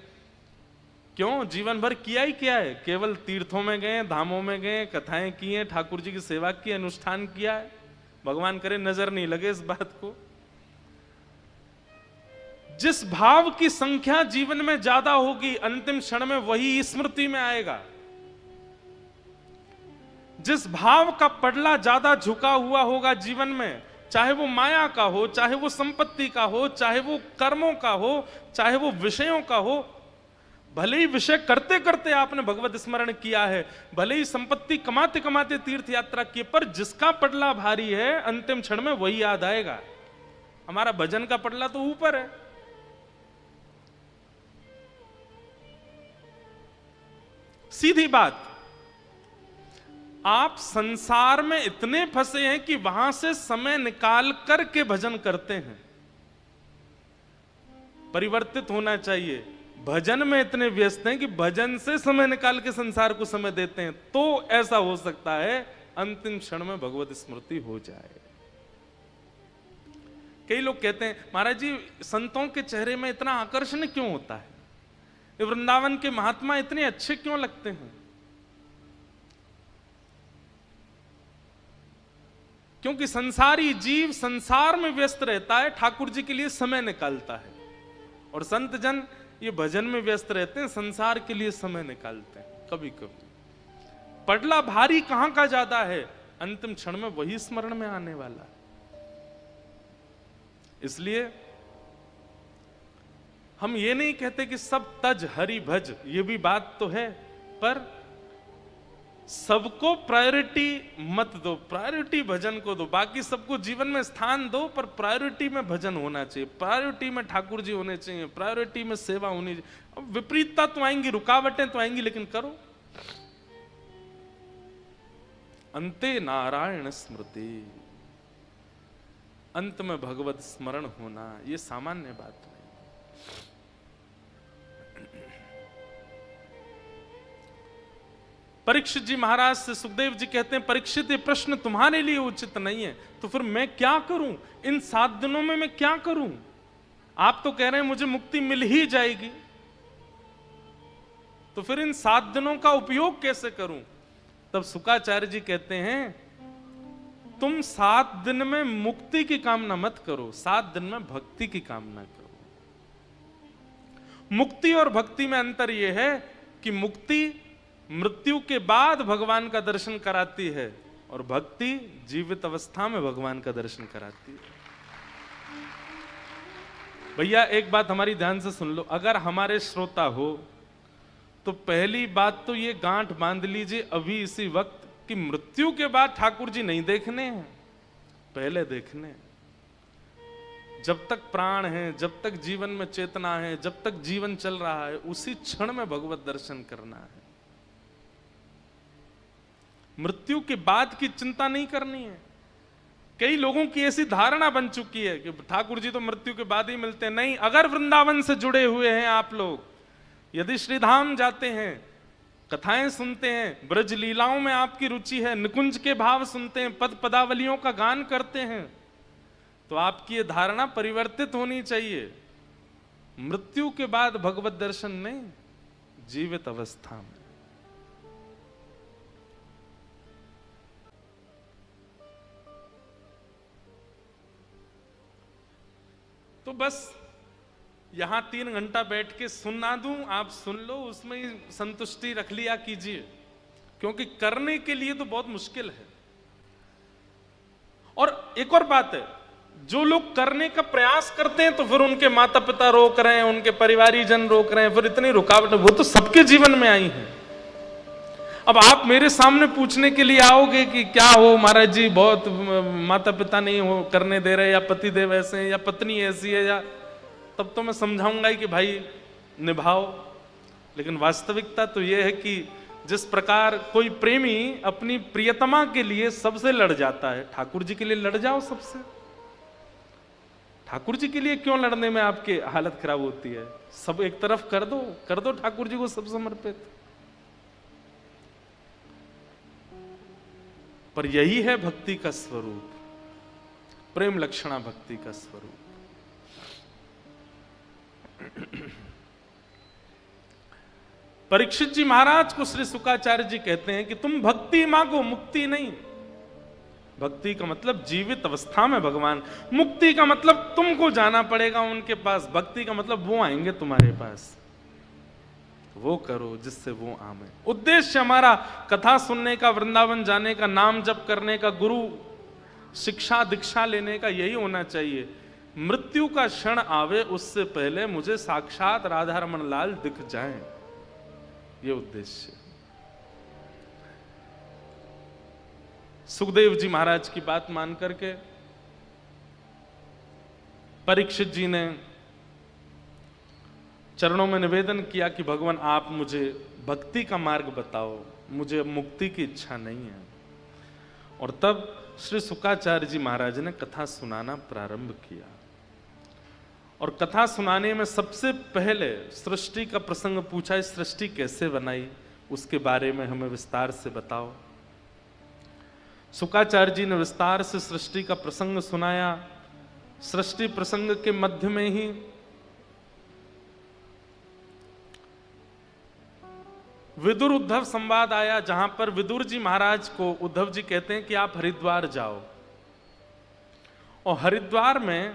Speaker 1: क्यों? जीवन भर किया ही क्या है, केवल तीर्थों में गए, धामों में गए, कथाएं की हैं, ठाकुर जी की सेवा की, अनुष्ठान किया है। भगवान करे नजर नहीं लगे इस बात को। जिस भाव की संख्या जीवन में ज्यादा होगी, अंतिम क्षण में वही स्मृति में आएगा। जिस भाव का पडला ज्यादा झुका हुआ होगा जीवन में, चाहे वो माया का हो, चाहे वो संपत्ति का हो, चाहे वो कर्मों का हो, चाहे वो विषयों का हो, भले ही विषय करते करते आपने भगवत स्मरण किया है, भले ही संपत्ति कमाते कमाते तीर्थ यात्रा की, पर जिसका पडला भारी है, अंतिम क्षण में वही याद आएगा। हमारा भजन का पटला तो ऊपर है। सीधी बात, आप संसार में इतने फंसे हैं कि वहां से समय निकाल करके भजन करते हैं। परिवर्तित होना चाहिए। भजन में इतने व्यस्त हैं कि भजन से समय निकाल के संसार को समय देते हैं, तो ऐसा हो सकता है अंतिम क्षण में भगवत स्मृति हो जाए। कई लोग कहते हैं महाराज जी संतों के चेहरे में इतना आकर्षण क्यों होता है, ये वृंदावन के महात्मा इतने अच्छे क्यों लगते हैं? क्योंकि संसारी जीव संसार में व्यस्त रहता है, ठाकुर जी के लिए समय निकालता है, और संत जन ये भजन में व्यस्त रहते हैं, संसार के लिए समय निकालते हैं। कभी कभी पटला भारी कहां का ज्यादा है, अंतिम क्षण में वही स्मरण में आने वाला है। इसलिए हम ये नहीं कहते कि सब तज हरि भज, ये भी बात तो है, पर सबको प्रायोरिटी मत दो, प्रायोरिटी भजन को दो। बाकी सबको जीवन में स्थान दो, पर प्रायोरिटी में भजन होना चाहिए, प्रायोरिटी में ठाकुर जी होने चाहिए, प्रायोरिटी में सेवा होनी चाहिए। अब विपरीतता तो आएंगी, रुकावटें तो आएंगी, लेकिन करो। अंते नारायण स्मृति, अंत में भगवत स्मरण होना, यह सामान्य बात नहीं। परीक्षित जी महाराज से सुखदेव जी कहते हैं, परीक्षित ये प्रश्न तुम्हारे लिए उचित नहीं है, तो फिर मैं क्या करूं? इन 7 दिनों में मैं क्या करूं? आप तो कह रहे हैं मुझे मुक्ति मिल ही जाएगी, तो फिर इन 7 दिनों का उपयोग कैसे करूं? तब शुकाचार्य जी कहते हैं, तुम 7 दिन में मुक्ति की कामना मत करो, 7 दिन में भक्ति की कामना करो। मुक्ति और भक्ति में अंतर यह है कि मुक्ति मृत्यु के बाद भगवान का दर्शन कराती है, और भक्ति जीवित अवस्था में भगवान का दर्शन कराती है। भैया एक बात हमारी ध्यान से सुन लो, अगर हमारे श्रोता हो तो पहली बात तो ये गांठ बांध लीजिए अभी इसी वक्त कि मृत्यु के बाद ठाकुर जी नहीं देखने हैं, पहले देखने हैं। जब तक प्राण है, जब तक जीवन में चेतना है, जब तक जीवन चल रहा है, उसी क्षण में भगवत दर्शन करना है। मृत्यु के बाद की चिंता नहीं करनी है। कई लोगों की ऐसी धारणा बन चुकी है कि ठाकुर जी तो मृत्यु के बाद ही मिलते हैं। नहीं, अगर वृंदावन से जुड़े हुए हैं आप लोग, यदि श्रीधाम जाते हैं, कथाएं सुनते हैं, ब्रज लीलाओं में आपकी रुचि है, निकुंज के भाव सुनते हैं, पद पदावलियों का गान करते हैं, तो आपकी ये धारणा परिवर्तित होनी चाहिए। मृत्यु के बाद भगवत दर्शन नहीं, जीवित अवस्था में। तो बस यहां 3 घंटा बैठ के सुना दूं, आप सुन लो, उसमें ही संतुष्टि रख लिया कीजिए, क्योंकि करने के लिए तो बहुत मुश्किल है। और एक और बात है, जो लोग करने का प्रयास करते हैं तो फिर उनके माता पिता रोक रहे हैं, उनके परिवारी जन रोक रहे हैं, फिर इतनी रुकावट, वो तो सबके जीवन में आई है। अब आप मेरे सामने पूछने के लिए आओगे कि क्या हो महाराज जी, बहुत माता पिता नहीं हो करने दे रहे, या पति देव ऐसे हैं, या पत्नी ऐसी है, या, तब तो मैं समझाऊंगा ही कि भाई निभाओ। लेकिन वास्तविकता तो यह है कि जिस प्रकार कोई प्रेमी अपनी प्रियतमा के लिए सबसे लड़ जाता है, ठाकुर जी के लिए लड़ जाओ सबसे। ठाकुर जी के लिए क्यों लड़ने में आपकी हालत खराब होती है? सब एक तरफ कर दो ठाकुर जी को सब समर्पित। पर यही है भक्ति का स्वरूप, प्रेम लक्षणा भक्ति का स्वरूप। परीक्षित जी महाराज को श्री शुकाचार्य जी कहते हैं कि तुम भक्ति मांगो, मुक्ति नहीं। भक्ति का मतलब जीवित अवस्था में भगवान, मुक्ति का मतलब तुमको जाना पड़ेगा उनके पास, भक्ति का मतलब वो आएंगे तुम्हारे पास। वो करो जिससे वो आवे। उद्देश्य हमारा कथा सुनने का, वृंदावन जाने का, नाम जप करने का, गुरु शिक्षा दीक्षा लेने का यही होना चाहिए। मृत्यु का क्षण आवे उससे पहले मुझे साक्षात राधा रमन लाल दिख जाएं, ये उद्देश्य। सुखदेव जी महाराज की बात मान करके परीक्षित जी ने चरणों में निवेदन किया कि भगवान आप मुझे भक्ति का मार्ग बताओ, मुझे मुक्ति की इच्छा नहीं है। और तब श्री शुकाचार्य जी महाराज ने कथा सुनाना प्रारंभ किया। और कथा सुनाने में सबसे पहले सृष्टि का प्रसंग पूछा, इस सृष्टि कैसे बनाई, उसके बारे में हमें विस्तार से बताओ। शुकाचार्य जी ने विस्तार से सृष्टि का प्रसंग सुनाया। सृष्टि प्रसंग के मध्य में ही विदुर उद्धव संवाद आया, जहां पर विदुर जी महाराज को उद्धव जी कहते हैं कि आप हरिद्वार जाओ। और हरिद्वार में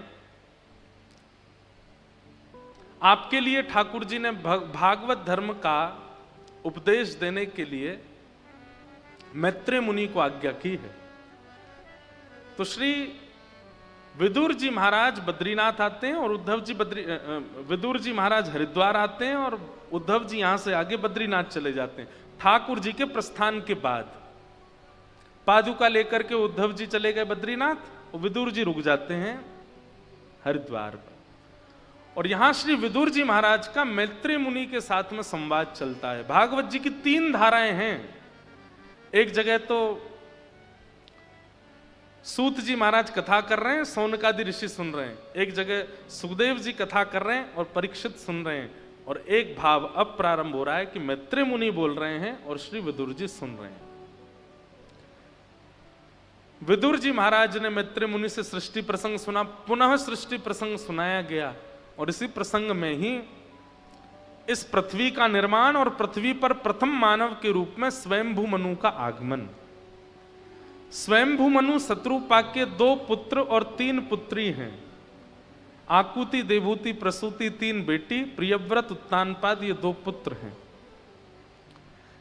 Speaker 1: आपके लिए ठाकुर जी ने भागवत धर्म का उपदेश देने के लिए मैत्रेय मुनि को आज्ञा की है। तो श्री विदुर जी महाराज बद्रीनाथ आते हैं और विदुर जी महाराज हरिद्वार आते हैं और उद्धव जी यहां से आगे बद्रीनाथ चले जाते हैं। ठाकुर जी के प्रस्थान के बाद पादुका लेकर के उद्धव जी चले गए बद्रीनाथ और विदुर जी रुक जाते हैं हरिद्वार पर। और यहां श्री विदुर जी महाराज का मैत्रेय मुनि के साथ में संवाद चलता है। भागवत जी की 3 धाराएं हैं। एक जगह तो सूत जी महाराज कथा कर रहे हैं, सौनकादि ऋषि सुन रहे हैं। एक जगह सुखदेव जी कथा कर रहे हैं और परीक्षित सुन रहे हैं। और एक भाव अब प्रारंभ हो रहा है कि मैत्रेय मुनि बोल रहे हैं और श्री विदुर जी सुन रहे हैं। विदुर जी महाराज ने मैत्रेय मुनि से सृष्टि प्रसंग सुना, पुनः सृष्टि प्रसंग सुनाया गया। और इसी प्रसंग में ही इस पृथ्वी का निर्माण और पृथ्वी पर प्रथम मानव के रूप में स्वयंभू मनु का आगमन। स्वयंभू मनु शत्रुपा के 2 पुत्र और 3 पुत्री हैं। आकुति, देवहूति, प्रसूति 3 बेटी, प्रियव्रत, उत्तानपाद ये 2 पुत्र हैं।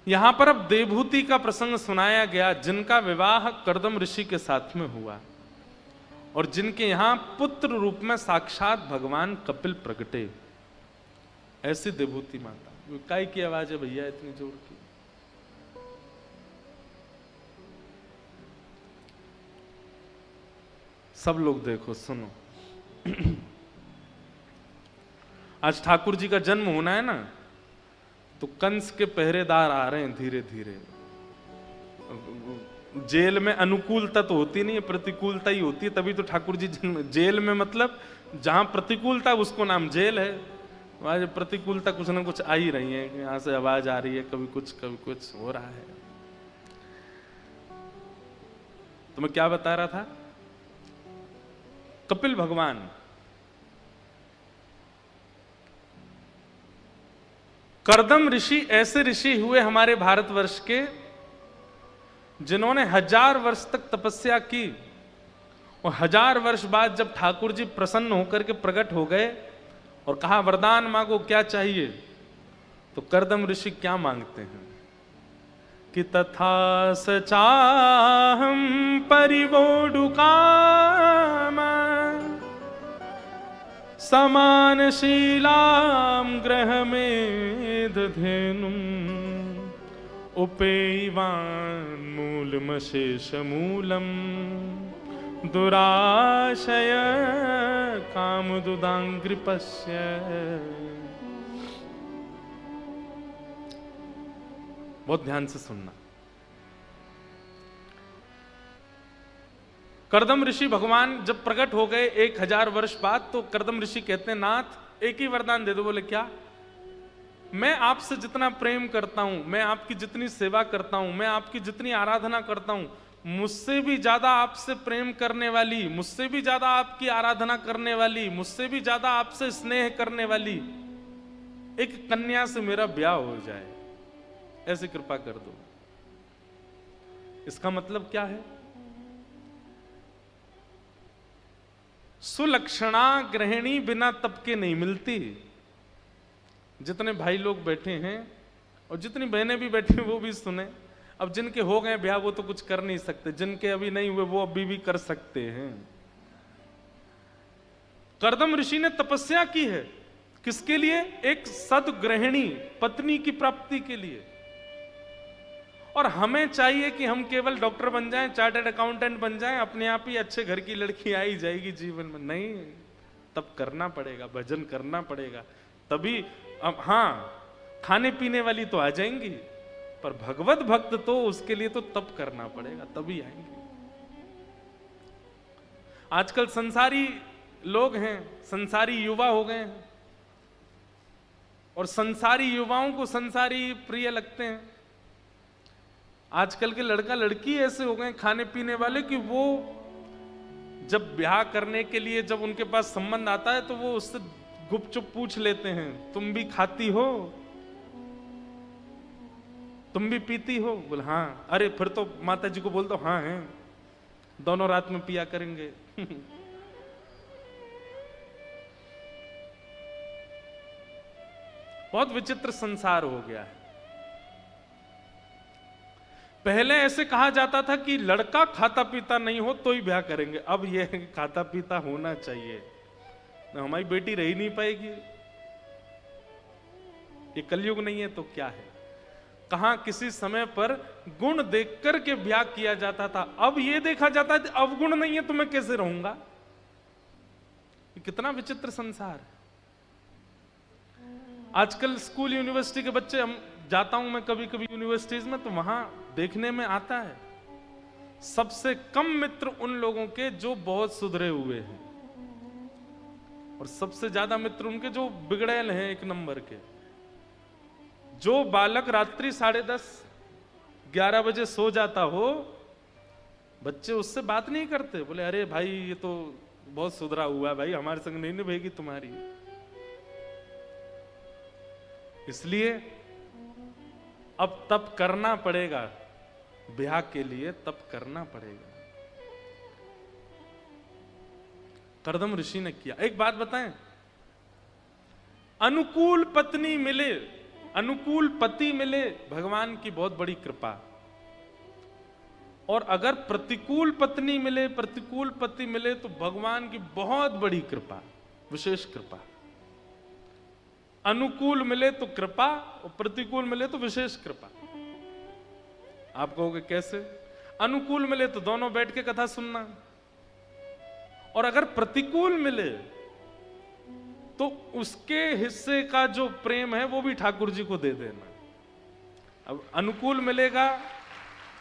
Speaker 1: यहां पर अब देवहूति का प्रसंग सुनाया गया, जिनका विवाह कर्दम ऋषि के साथ में हुआ और जिनके यहां पुत्र रूप में साक्षात भगवान कपिल प्रगटे। ऐसी देवहूति माता। काय की आवाज है भैया इतनी जोर की? सब लोग देखो, सुनो। आज ठाकुर जी का जन्म होना है ना, तो कंस के पहरेदार आ रहे हैं धीरे धीरे। जेल में अनुकूलता तो होती नहीं है, प्रतिकूलता ही होती है, तभी तो ठाकुर जी जन्म। जेल में मतलब जहां प्रतिकूलता उसको नाम जेल है। आज प्रतिकूलता कुछ ना कुछ आ ही रही है, यहां से आवाज आ रही है, कभी कुछ हो रहा है। तो मैं क्या बता रहा था? कपिल भगवान कर्दम ऋषि ऐसे ऋषि हुए हमारे भारतवर्ष के, जिन्होंने 1000 वर्ष तक तपस्या की। और 1000 वर्ष बाद जब ठाकुर जी प्रसन्न होकर के प्रकट हो गए और कहा वरदान मांगो, क्या चाहिए? तो कर्दम ऋषि क्या मांगते हैं कि तथा सचाहम परिवोडुकाम समानशीलाम ग्रह में धेनुम उपेयवान मूलमशेष मूलम दुराशय कामदुदांग्रिपस्य। बहुत ध्यान से सुनना। कर्दम ऋषि भगवान जब प्रकट हो गए 1000 वर्ष बाद, तो कर्दम ऋषि कहते हैं नाथ एक ही वरदान दे दो। बोले क्या? मैं आपसे जितना प्रेम करता हूं, मैं आपकी जितनी सेवा करता हूं, मैं आपकी जितनी आराधना करता हूं, मुझसे भी ज्यादा आपसे प्रेम करने वाली, मुझसे भी ज्यादा आपकी आराधना करने वाली, मुझसे भी ज्यादा आपसे स्नेह करने वाली एक कन्या से मेरा ब्याह हो जाए, ऐसी कृपा कर दो। इसका मतलब क्या है? सुलक्षणा गृहिणी बिना तप के नहीं मिलती। जितने भाई लोग बैठे हैं और जितनी बहनें भी बैठी हैं वो भी सुने। अब जिनके हो गए ब्याह वो तो कुछ कर नहीं सकते, जिनके अभी नहीं हुए वो अभी भी कर सकते हैं। कर्दम ऋषि ने तपस्या की है, किसके लिए? एक सदगृहिणी पत्नी की प्राप्ति के लिए। और हमें चाहिए कि हम केवल डॉक्टर बन जाएं, चार्टर्ड अकाउंटेंट बन जाएं, अपने आप ही अच्छे घर की लड़की आ ही जाएगी जीवन में। नहीं, तप करना पड़ेगा, भजन करना पड़ेगा, तभी। अब हाँ, खाने पीने वाली तो आ जाएंगी, पर भगवत भक्त तो उसके लिए तो तप करना पड़ेगा, तभी आएंगे। आजकल संसारी लोग हैं, संसारी युवा हो गए हैं, और संसारी युवाओं को संसारी प्रिय लगते हैं। आजकल के लड़का लड़की ऐसे हो गए खाने पीने वाले कि वो जब ब्याह करने के लिए जब उनके पास संबंध आता है तो वो उससे गुपचुप पूछ लेते हैं, तुम भी खाती हो, तुम भी पीती हो? बोल हाँ। अरे फिर तो माता जी को बोल दो हाँ है, दोनों रात में पिया करेंगे। बहुत विचित्र संसार हो गया है। पहले ऐसे कहा जाता था कि लड़का खाता पीता नहीं हो तो ही ब्याह करेंगे, अब यह खाता पीता होना चाहिए, ना हमारी बेटी रह ही नहीं पाएगी। ये कलयुग नहीं है तो क्या है? कहां किसी समय पर गुण देख कर के ब्याह किया जाता था, अब यह देखा जाता है अब गुण नहीं है तो मैं कैसे रहूंगा? कितना विचित्र संसार है। आजकल स्कूल यूनिवर्सिटी के बच्चे, हम जाता हूं मैं कभी कभी यूनिवर्सिटीज में, तो वहां देखने में आता है सबसे कम मित्र उन लोगों के जो बहुत सुधरे हुए हैं, और सबसे ज्यादा मित्र उनके जो बिगड़ैल हैं, एक नंबर के। जो बालक रात्रि 10:30 11 बजे सो जाता हो, बच्चे उससे बात नहीं करते, बोले अरे भाई ये तो बहुत सुधरा हुआ है भाई, हमारे संग नहीं निभेगी तुम्हारी। इसलिए अब तप करना पड़ेगा, ब्याह के लिए तप करना पड़ेगा। कर्दम ऋषि ने किया। एक बात बताएं, अनुकूल पत्नी मिले, अनुकूल पति मिले, भगवान की बहुत बड़ी कृपा। और अगर प्रतिकूल पत्नी मिले, प्रतिकूल पति मिले, तो भगवान की बहुत बड़ी कृपा, विशेष कृपा। अनुकूल मिले तो कृपा, और प्रतिकूल मिले तो विशेष कृपा। आप कहोगे कैसे? अनुकूल मिले तो दोनों बैठ के कथा सुनना, और अगर प्रतिकूल मिले तो उसके हिस्से का जो प्रेम है वो भी ठाकुर जी को दे देना। अब अनुकूल मिलेगा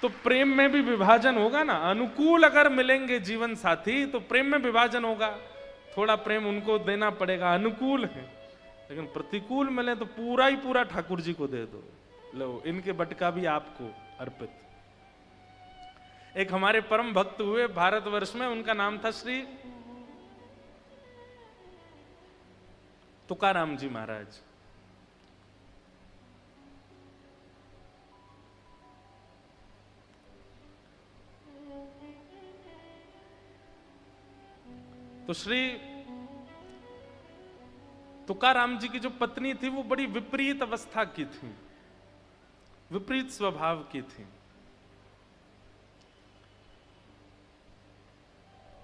Speaker 1: तो प्रेम में भी विभाजन होगा ना। अनुकूल अगर मिलेंगे जीवन साथी तो प्रेम में विभाजन होगा, थोड़ा प्रेम उनको देना पड़ेगा, अनुकूल है। लेकिन प्रतिकूल मिले तो पूरा ही पूरा ठाकुर जी को दे दो, लो इनके बटका भी आपको अर्पित। एक हमारे परम भक्त हुए भारतवर्ष में, उनका नाम था श्री तुकाराम जी महाराज। तो श्री तुकाराम जी की जो पत्नी थी वो बड़ी विपरीत अवस्था की थी, विपरीत स्वभाव की थी।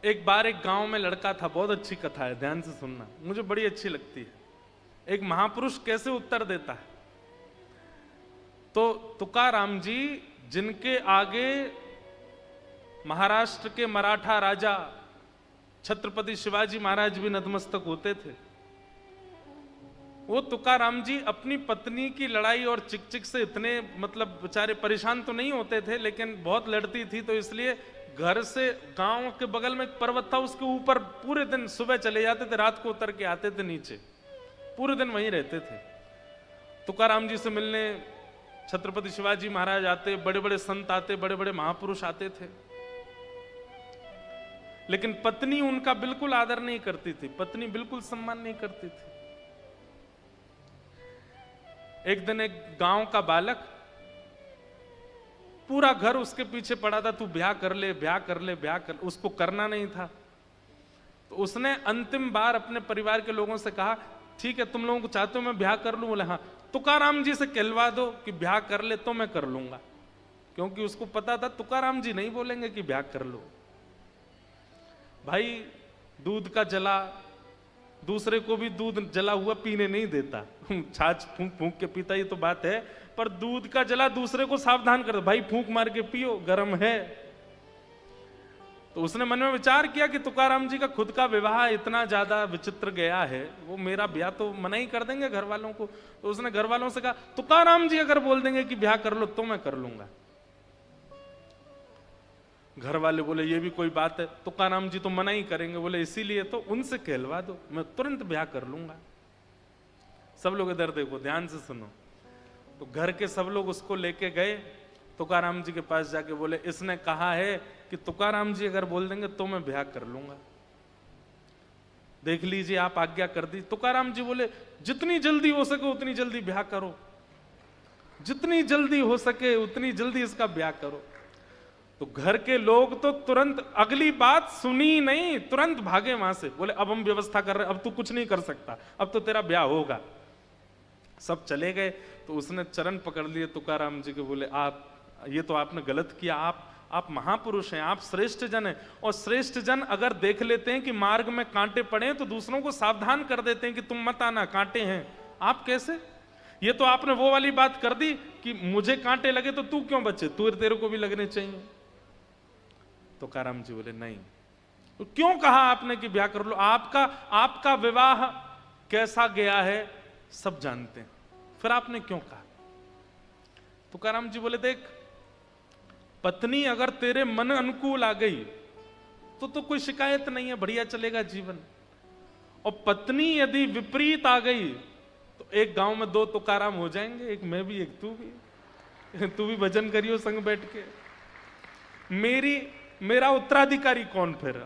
Speaker 1: एक बार एक गांव में लड़का था, बहुत अच्छी कथा है, ध्यान से सुनना, मुझे बड़ी अच्छी लगती है। एक महापुरुष कैसे उत्तर देता है। तो तुकाराम जी, जिनके आगे महाराष्ट्र के मराठा राजा छत्रपति शिवाजी महाराज भी नतमस्तक होते थे, वो तुकाराम जी अपनी पत्नी की लड़ाई और चिक-चिक से इतने मतलब बेचारे परेशान तो नहीं होते थे, लेकिन बहुत लड़ती थी, तो इसलिए घर से गांव के बगल में एक पर्वत था, उसके ऊपर पूरे दिन सुबह चले जाते थे, रात को उतर के आते थे नीचे, पूरे दिन वहीं रहते थे। तुकाराम जी से मिलने छत्रपति शिवाजी महाराज आते, बड़े बड़े संत आते, बड़े बड़े महापुरुष आते थे, लेकिन पत्नी उनका बिल्कुल आदर नहीं करती थी, पत्नी बिल्कुल सम्मान नहीं करती थी। एक दिन एक गांव का बालक, पूरा घर उसके पीछे पड़ा था, तू ब्याह कर ले, ब्याह कर ले, ब्याह कर, उसको करना नहीं था। तो उसने अंतिम बार अपने परिवार के लोगों से कहा, ठीक है तुम लोगों को चाहते हो मैं ब्याह कर लूं? बोले हाँ। तुकाराम जी से कहलवा दो कि ब्याह कर ले तो मैं कर लूंगा, क्योंकि उसको पता था तुकाराम जी नहीं बोलेंगे कि ब्याह कर लो। भाई दूध का जला दूसरे को भी दूध जला हुआ पीने नहीं देता, छाछ फूंक फूंक के पीता, ये तो बात है, पर दूध का जला दूसरे को सावधान कर दो, भाई फूंक मार के पियो, गर्म है। तो उसने मन में विचार किया कि तुकाराम जी का खुद का विवाह इतना ज्यादा विचित्र गया है, वो मेरा ब्याह तो मना ही कर देंगे घर वालों को। तो उसने घर वालों से कहा तुकाराम जी अगर बोल देंगे कि ब्याह कर लो तो मैं कर लूंगा। घर वाले बोले ये भी कोई बात है, तुकाराम जी तो मना ही करेंगे। बोले इसीलिए तो उनसे कहलवा दो, मैं तुरंत ब्याह कर लूंगा। सब लोग इधर देखो, ध्यान से सुनो। तो घर के सब लोग उसको लेके गए तुकाराम जी के पास, जाके बोले इसने कहा है कि तुकाराम जी अगर बोल देंगे तो मैं ब्याह कर लूंगा, देख लीजिए आप आज्ञा कर दी। तुकाराम जी बोले जितनी जल्दी हो सके उतनी जल्दी ब्याह करो, जितनी जल्दी हो सके उतनी जल्दी इसका ब्याह करो। तो घर के लोग तो तुरंत, अगली बात सुनी नहीं, तुरंत भागे वहां से। बोले अब हम व्यवस्था कर रहे हैं, अब तू कुछ नहीं कर सकता, अब तो तेरा ब्याह होगा। सब चले गए। तो उसने चरण पकड़ लिए तुकाराम जी के, बोले आप ये तो आपने गलत किया, आप महापुरुष हैं, आप श्रेष्ठ जन हैं। और श्रेष्ठ जन अगर देख लेते हैं कि मार्ग में कांटे पड़े तो दूसरों को सावधान कर देते हैं कि तुम मत आना, कांटे हैं। आप कैसे? ये तो आपने वो वाली बात कर दी कि मुझे कांटे लगे तो तू क्यों बचे, तेरे को भी लगने चाहिए। तुकाराम जी बोले नहीं। तो क्यों कहा आपने कि ब्याह कर लो? आपका विवाह कैसा गया है सब जानते हैं, फिर आपने क्यों कहा? तुकाराम जी बोले देख, पत्नी अगर तेरे मन अनुकूल आ गई तो कोई शिकायत नहीं है, बढ़िया चलेगा जीवन। और पत्नी यदि विपरीत आ गई तो एक गांव में 2 तुकाराम हो जाएंगे, एक मैं भी एक तू भी। तू भी भजन करियो संग बैठ के। मेरा उत्तराधिकारी कौन फिर?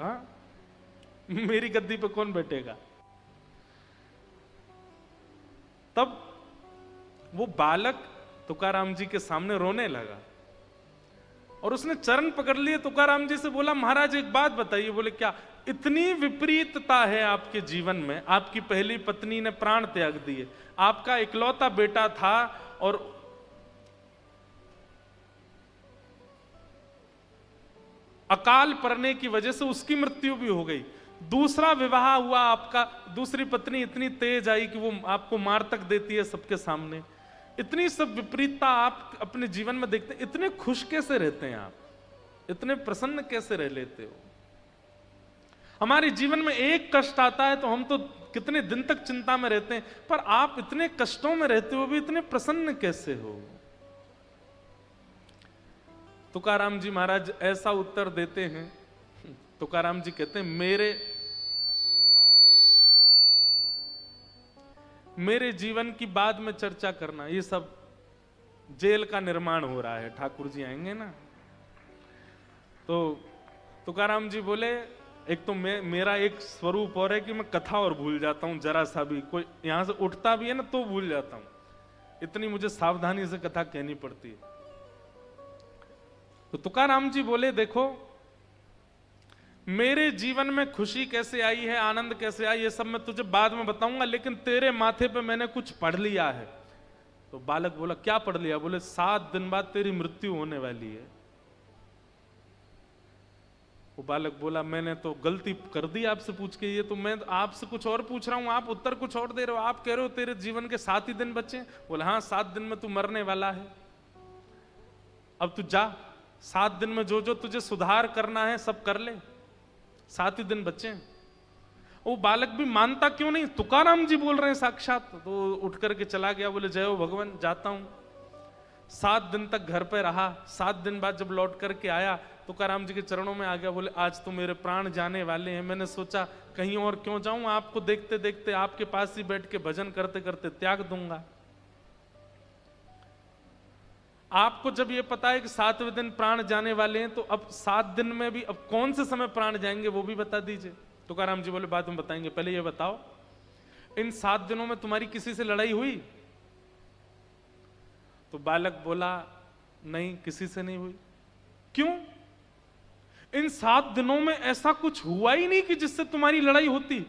Speaker 1: मेरी गद्दी पे कौन बैठेगा? तब वो बालक तुकाराम जी के सामने रोने लगा और उसने चरण पकड़ लिए। तुकाराम जी से बोला महाराज एक बात बताइए। बोले क्या? इतनी विपरीतता है आपके जीवन में, आपकी पहली पत्नी ने प्राण त्याग दिए, आपका इकलौता बेटा था और अकाल पड़ने की वजह से उसकी मृत्यु भी हो गई, दूसरा विवाह हुआ आपका, दूसरी पत्नी इतनी तेज आई कि वो आपको मार तक देती है सबके सामने। इतनी सब विपरीतता आप अपने जीवन में देखते हैं, इतने खुश कैसे रहते हैं आप, इतने प्रसन्न कैसे रह लेते हो? हमारे जीवन में एक कष्ट आता है तो हम तो कितने दिन तक चिंता में रहते हैं, पर आप इतने कष्टों में रहते हो भी इतने प्रसन्न कैसे हो? तुकाराम जी महाराज ऐसा उत्तर देते हैं। तुकाराम जी कहते हैं मेरे जीवन की बाद में चर्चा करना, ये सब जेल का निर्माण हो रहा है, ठाकुर जी आएंगे ना। तो तुकाराम जी बोले एक तो मेरा एक स्वरूप और है कि मैं कथा और भूल जाता हूं, जरा सा भी कोई यहां से उठता भी है ना तो भूल जाता हूं, इतनी मुझे सावधानी से कथा कहनी पड़ती है। तो तुकाराम जी बोले देखो, मेरे जीवन में खुशी कैसे आई है, आनंद कैसे आई, ये सब मैं तुझे बाद में बताऊंगा, लेकिन तेरे माथे पे मैंने कुछ पढ़ लिया है। तो बालक बोला क्या पढ़ लिया? बोले 7 दिन बाद तेरी मृत्यु होने वाली है। वो बालक बोला मैंने तो गलती कर दी आपसे पूछ के, ये तो मैं आपसे कुछ और पूछ रहा हूं, आप उत्तर कुछ और दे रहे हो। आप कह रहे हो तेरे जीवन के 7 ही दिन बचे। बोला हाँ 7 दिन में तू मरने वाला है, अब तू जा, 7 दिन में जो जो तुझे सुधार करना है सब कर ले, 7 ही दिन बचे। वो बालक भी मानता क्यों नहीं, तुकाराम जी बोल रहे हैं साक्षात। तो उठ करके चला गया, बोले जय हो भगवान जाता हूं। 7 दिन तक घर पे रहा। 7 दिन बाद जब लौट करके आया तुकाराम जी के चरणों में आ गया। बोले आज तो मेरे प्राण जाने वाले हैं, मैंने सोचा कहीं और क्यों जाऊं, आपको देखते देखते आपके पास ही बैठ के भजन करते करते त्याग दूंगा। आपको जब ये पता है कि 7वें दिन प्राण जाने वाले हैं, तो अब 7 दिन में भी अब कौन से समय प्राण जाएंगे वो भी बता दीजिए। तुकाराम जी बोले बाद में बताएंगे, पहले ये बताओ इन 7 दिनों में तुम्हारी किसी से लड़ाई हुई? तो बालक बोला नहीं, किसी से नहीं हुई। क्यों? इन 7 दिनों में ऐसा कुछ हुआ ही नहीं कि जिससे तुम्हारी लड़ाई होती।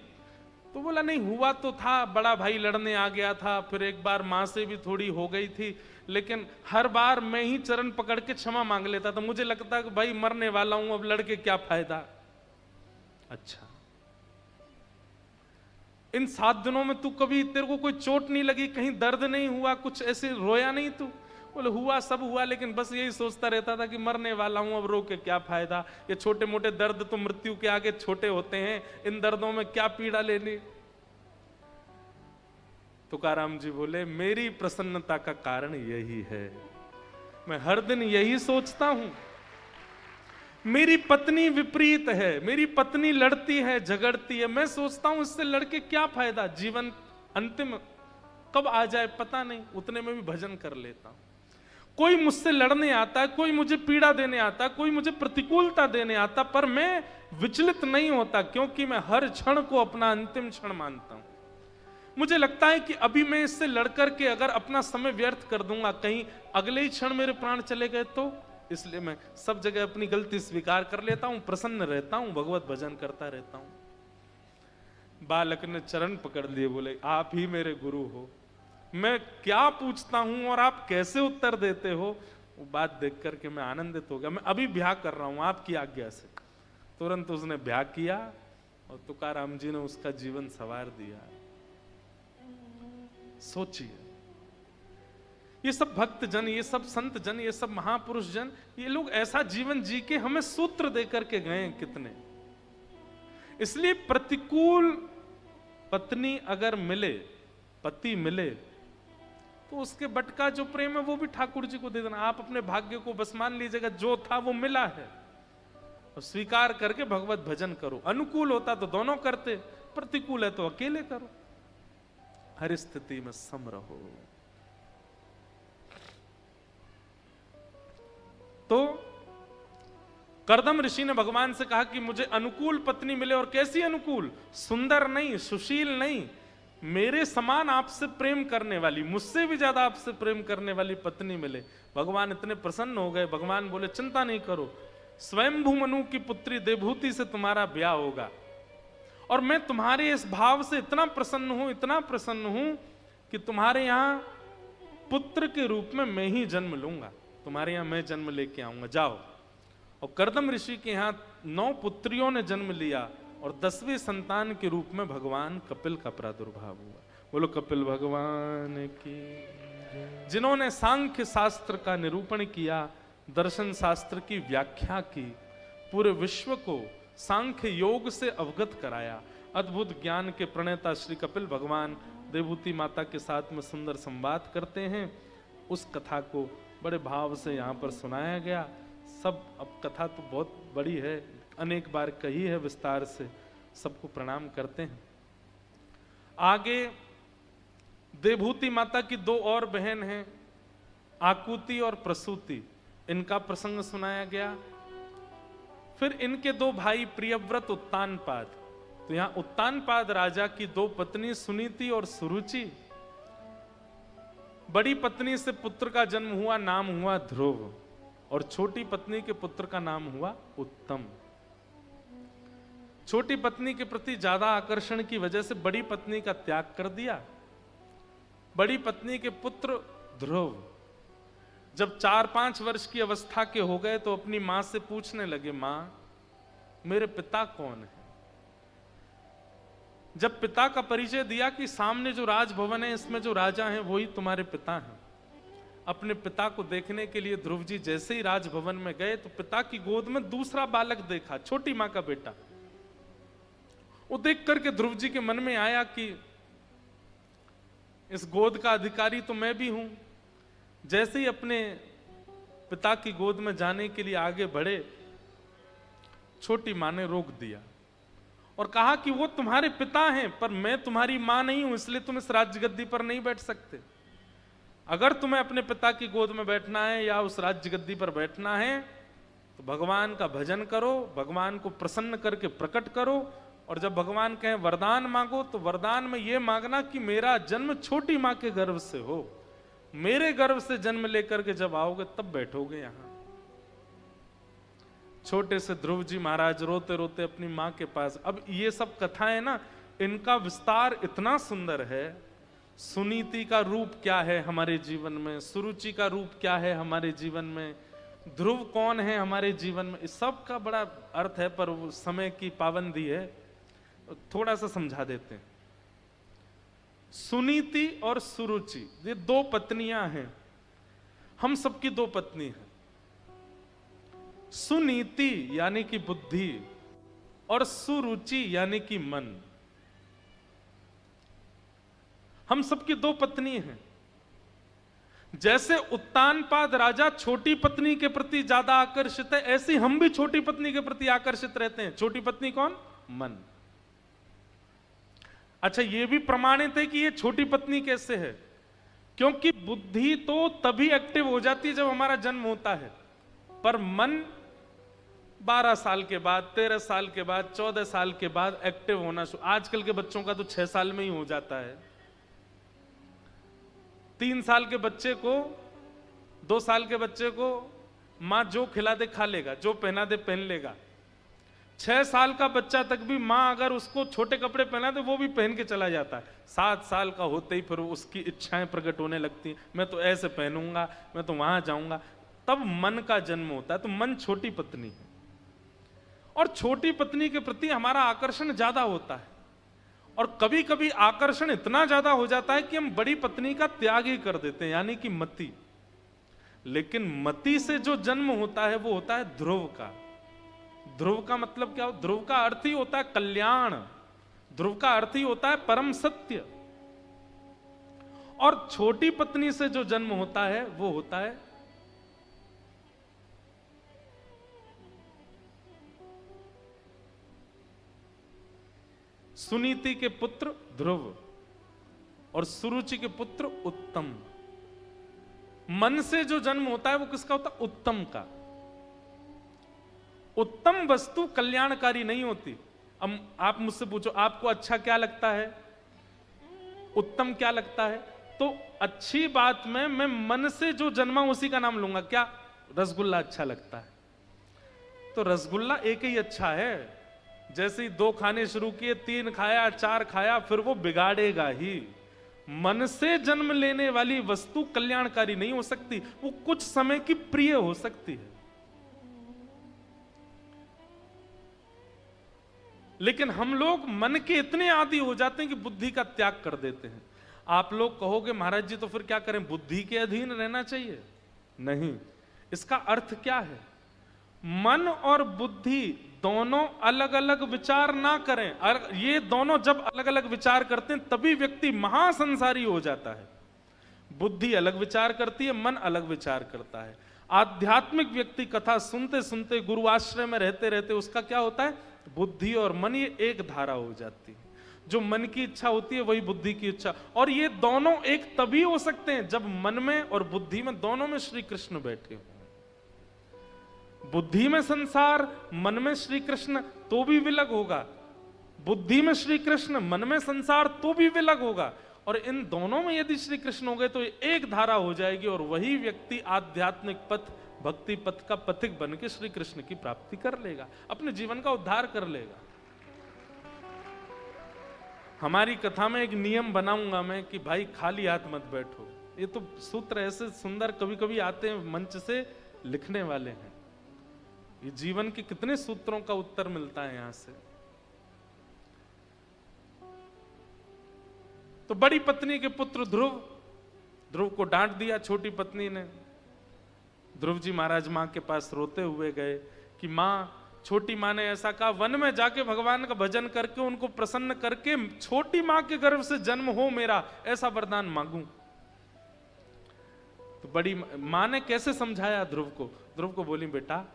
Speaker 1: तो बोला नहीं हुआ तो था, बड़ा भाई लड़ने आ गया था, फिर एक बार मां से भी थोड़ी हो गई थी, लेकिन हर बार मैं ही चरण पकड़ के क्षमा मांग लेता था, मुझे लगता कि भाई मरने वाला हूं, अब लड़के क्या फायदा। अच्छा, इन 7 दिनों में तू कभी, तेरे को कोई चोट नहीं लगी, कहीं दर्द नहीं हुआ, कुछ ऐसे रोया नहीं तू? बोले हुआ सब हुआ, लेकिन बस यही सोचता रहता था कि मरने वाला हूं, अब रो के क्या फायदा, ये छोटे मोटे दर्द तो मृत्यु के आगे छोटे होते हैं, इन दर्दों में क्या पीड़ा लेनी। तुकाराम जी बोले मेरी प्रसन्नता का कारण यही है, मैं हर दिन यही सोचता हूं। मेरी पत्नी विपरीत है, मेरी पत्नी लड़ती है झगड़ती है, मैं सोचता हूं इससे लड़के क्या फायदा, जीवन अंतिम कब आ जाए पता नहीं, उतने में भी भजन कर लेता हूं। कोई मुझसे लड़ने आता है, कोई मुझे पीड़ा देने आता है, कोई मुझे प्रतिकूलता देने आता, पर मैं विचलित नहीं होता, क्योंकि मैं हर क्षण को अपना अंतिम क्षण मानता हूं। मुझे लगता है कि अभी मैं इससे लड़कर के अगर अपना समय व्यर्थ कर दूंगा, कहीं अगले ही क्षण मेरे प्राण चले गए तो, इसलिए मैं सब जगह अपनी गलती स्वीकार कर लेता हूं, प्रसन्न रहता हूं, भगवत भजन करता रहता हूं। बालक ने चरण पकड़ लिए, बोले आप ही मेरे गुरु हो, मैं क्या पूछता हूं और आप कैसे उत्तर देते हो। वो बात देख करके मैं आनंदित हो गया, मैं अभी ब्याह कर रहा हूं आपकी आज्ञा से। तुरंत उसने ब्याह किया और तुकाराम जी ने उसका जीवन संवार दिया। सोचिए, ये सब भक्त जन, ये सब संत जन, ये सब महापुरुष जन, ये लोग ऐसा जीवन जी के हमें सूत्र दे करके गए हैं कितने। इसलिए प्रतिकूल पत्नी अगर मिले, पति मिले, तो उसके बट का जो प्रेम है वो भी ठाकुर जी को दे देना। आप अपने भाग्य को बस मान लीजिएगा, जो था वो मिला है, और स्वीकार करके भगवत भजन करो। अनुकूल होता तो दोनों करते, प्रतिकूल है तो अकेले करो, हर स्थिति में सम रहो। तो कर्दम ऋषि ने भगवान से कहा कि मुझे अनुकूल पत्नी मिले, और कैसी अनुकूल, सुंदर नहीं, सुशील नहीं, मेरे समान आपसे प्रेम करने वाली, मुझसे भी ज्यादा आपसे प्रेम करने वाली पत्नी मिले। भगवान इतने प्रसन्न हो गए, भगवान बोले चिंता नहीं करो, स्वयंभू मनु की पुत्री देवहूति से तुम्हारा ब्याह होगा, और मैं तुम्हारे इस भाव से इतना प्रसन्न हूं, इतना प्रसन्न हूं कि तुम्हारे यहां पुत्र के रूप में मैं ही जन्म लूंगा, तुम्हारे यहां मैं जन्म लेके आऊंगा, जाओ। और कर्दम ऋषि के यहां 9 पुत्रियों ने जन्म लिया, और 10वें संतान के रूप में भगवान कपिल का प्रादुर्भाव हुआ। बोलो कपिल भगवान की। जिन्होंने सांख्य शास्त्र का निरूपण किया, दर्शन शास्त्र की व्याख्या की, पूरे विश्व को सांख्य योग से अवगत कराया, अद्भुत ज्ञान के प्रणेता श्री कपिल भगवान देवहूति माता के साथ में सुंदर संवाद करते हैं। उस कथा को बड़े भाव से यहाँ पर सुनाया गया। सब, अब कथा तो बहुत बड़ी है, अनेक बार कही है विस्तार से, सबको प्रणाम करते हैं। आगे देवहूति माता की 2 और बहन हैं, आकुति और प्रसूति, इनका प्रसंग सुनाया गया। फिर इनके 2 भाई प्रियव्रत, उत्तानपाद। तो यहां उत्तानपाद राजा की 2 पत्नी सुनीति और सुरुचि। बड़ी पत्नी से पुत्र का जन्म हुआ, नाम हुआ ध्रुव, और छोटी पत्नी के पुत्र का नाम हुआ उत्तम। छोटी पत्नी के प्रति ज्यादा आकर्षण की वजह से बड़ी पत्नी का त्याग कर दिया। बड़ी पत्नी के पुत्र ध्रुव जब 4-5 वर्ष की अवस्था के हो गए तो अपनी मां से पूछने लगे, मां मेरे पिता कौन है। जब पिता का परिचय दिया कि सामने जो राजभवन है इसमें जो राजा हैं वही तुम्हारे पिता हैं, अपने पिता को देखने के लिए ध्रुव जी जैसे ही राजभवन में गए तो पिता की गोद में दूसरा बालक देखा, छोटी मां का बेटा। वो देख करके ध्रुव जी के मन में आया कि इस गोद का अधिकारी तो मैं भी हूं। जैसे ही अपने पिता की गोद में जाने के लिए आगे बढ़े, छोटी मां ने रोक दिया और कहा कि वो तुम्हारे पिता हैं पर मैं तुम्हारी मां नहीं हूं, इसलिए तुम इस राज्य गद्दी पर नहीं बैठ सकते। अगर तुम्हें अपने पिता की गोद में बैठना है या उस राज्य गद्दी पर बैठना है तो भगवान का भजन करो, भगवान को प्रसन्न करके प्रकट करो, और जब भगवान कहें वरदान मांगो तो वरदान में यह मांगना कि मेरा जन्म छोटी मां के गर्भ से हो, मेरे गर्भ से जन्म लेकर के जब आओगे तब बैठोगे यहां। छोटे से ध्रुव जी महाराज रोते रोते अपनी मां के पास। अब ये सब कथाएं ना, इनका विस्तार इतना सुंदर है। सुनीति का रूप क्या है हमारे जीवन में, सुरुचि का रूप क्या है हमारे जीवन में, ध्रुव कौन है हमारे जीवन में, इस सब का बड़ा अर्थ है, पर वो समय की पाबंदी है, थोड़ा सा समझा देते हैं। सुनीति और सुरुचि ये 2 पत्नियां हैं। हम सबकी दो पत्नी हैं, सुनीति यानी कि बुद्धि और सुरुचि यानी कि मन। हम सबकी दो पत्नी हैं। जैसे उत्तानपाद राजा छोटी पत्नी के प्रति ज्यादा आकर्षित है, ऐसे हम भी छोटी पत्नी के प्रति आकर्षित रहते हैं। छोटी पत्नी कौन? मन। अच्छा, यह भी प्रमाणित है कि यह छोटी पत्नी कैसे है, क्योंकि बुद्धि तो तभी एक्टिव हो जाती है जब हमारा जन्म होता है, पर मन 12 साल के बाद, 13 साल के बाद, 14 साल के बाद एक्टिव होना शुरू। आजकल के बच्चों का तो 6 साल में ही हो जाता है। 3 साल के बच्चे को, 2 साल के बच्चे को मां जो खिला दे खा लेगा, जो पहना दे पहन लेगा। 6 साल का बच्चा तक भी मां अगर उसको छोटे कपड़े पहना दे वो भी पहन के चला जाता है। 7 साल का होते ही फिर उसकी इच्छाएं प्रकट होने लगती हैं, मैं तो ऐसे पहनूंगा, मैं तो वहां जाऊंगा। तब मन का जन्म होता है। तो मन छोटी पत्नी है, और छोटी पत्नी के प्रति हमारा आकर्षण ज्यादा होता है, और कभी कभी आकर्षण इतना ज्यादा हो जाता है कि हम बड़ी पत्नी का त्याग ही कर देते हैं, यानी कि मति। लेकिन मति से जो जन्म होता है वो होता है ध्रुव का। ध्रुव का मतलब क्या? ध्रुव का अर्थ ही होता है कल्याण, ध्रुव का अर्थ ही होता है परम सत्य। और छोटी पत्नी से जो जन्म होता है वो होता है सुनीति के पुत्र ध्रुव और सुरुचि के पुत्र उत्तम। मन से जो जन्म होता है वो किसका होता है? उत्तम का। उत्तम वस्तु कल्याणकारी नहीं होती। अब आप मुझसे पूछो आपको अच्छा क्या लगता है, उत्तम क्या लगता है, तो अच्छी बात में मैं मन से जो जन्मा उसी का नाम लूंगा। क्या? रसगुल्ला अच्छा लगता है, तो रसगुल्ला एक ही अच्छा है। जैसे ही 2 खाने शुरू किए, 3 खाया, 4 खाया, फिर वो बिगाड़ेगा ही। मन से जन्म लेने वाली वस्तु कल्याणकारी नहीं हो सकती, वो कुछ समय की प्रिय हो सकती है। लेकिन हम लोग मन के इतने आदी हो जाते हैं कि बुद्धि का त्याग कर देते हैं। आप लोग कहोगे महाराज जी तो फिर क्या करें, बुद्धि के अधीन रहना चाहिए? नहीं। इसका अर्थ क्या है? मन और बुद्धि दोनों अलग अलग विचार ना करें। ये दोनों जब अलग अलग विचार करते हैं तभी व्यक्ति महासंसारी हो जाता है। बुद्धि अलग विचार करती है, मन अलग विचार करता है। आध्यात्मिक व्यक्ति कथा सुनते सुनते, गुरु आश्रय में रहते रहते उसका क्या होता है? बुद्धि और मन ये एक धारा हो जाती है। जो मन की इच्छा होती है वही बुद्धि की इच्छा। और ये दोनों एक तभी हो सकते हैं जब मन में और बुद्धि में, दोनों में श्री कृष्ण बैठे हो। बुद्धि में संसार, मन में श्री कृष्ण, तो भी विलग होगा। बुद्धि में श्री कृष्ण, मन में संसार, तो भी विलग होगा। और इन दोनों में यदि श्री कृष्ण हो गए तो एक धारा हो जाएगी, और वही व्यक्ति आध्यात्मिक पथ, भक्ति पथ का पथिक बन के श्री कृष्ण की प्राप्ति कर लेगा, अपने जीवन का उद्धार कर लेगा। हमारी कथा में एक नियम बनाऊंगा मैं कि भाई खाली हाथ मत बैठो। ये तो सूत्र ऐसे सुंदर कभी कभी आते हैं मंच से लिखने वाले हैं। ये जीवन के कितने सूत्रों का उत्तर मिलता है यहां से। तो बड़ी पत्नी के पुत्र ध्रुव, ध्रुव को डांट दिया छोटी पत्नी ने। ध्रुव जी महाराज मां के पास रोते हुए गए कि मां, छोटी मां ने ऐसा कहा, वन में जाके भगवान का भजन करके उनको प्रसन्न करके छोटी मां के गर्भ से जन्म हो मेरा, ऐसा वरदान मांगूं। तो बड़ी मां ने कैसे समझाया ध्रुव को? ध्रुव को बोली, बेटा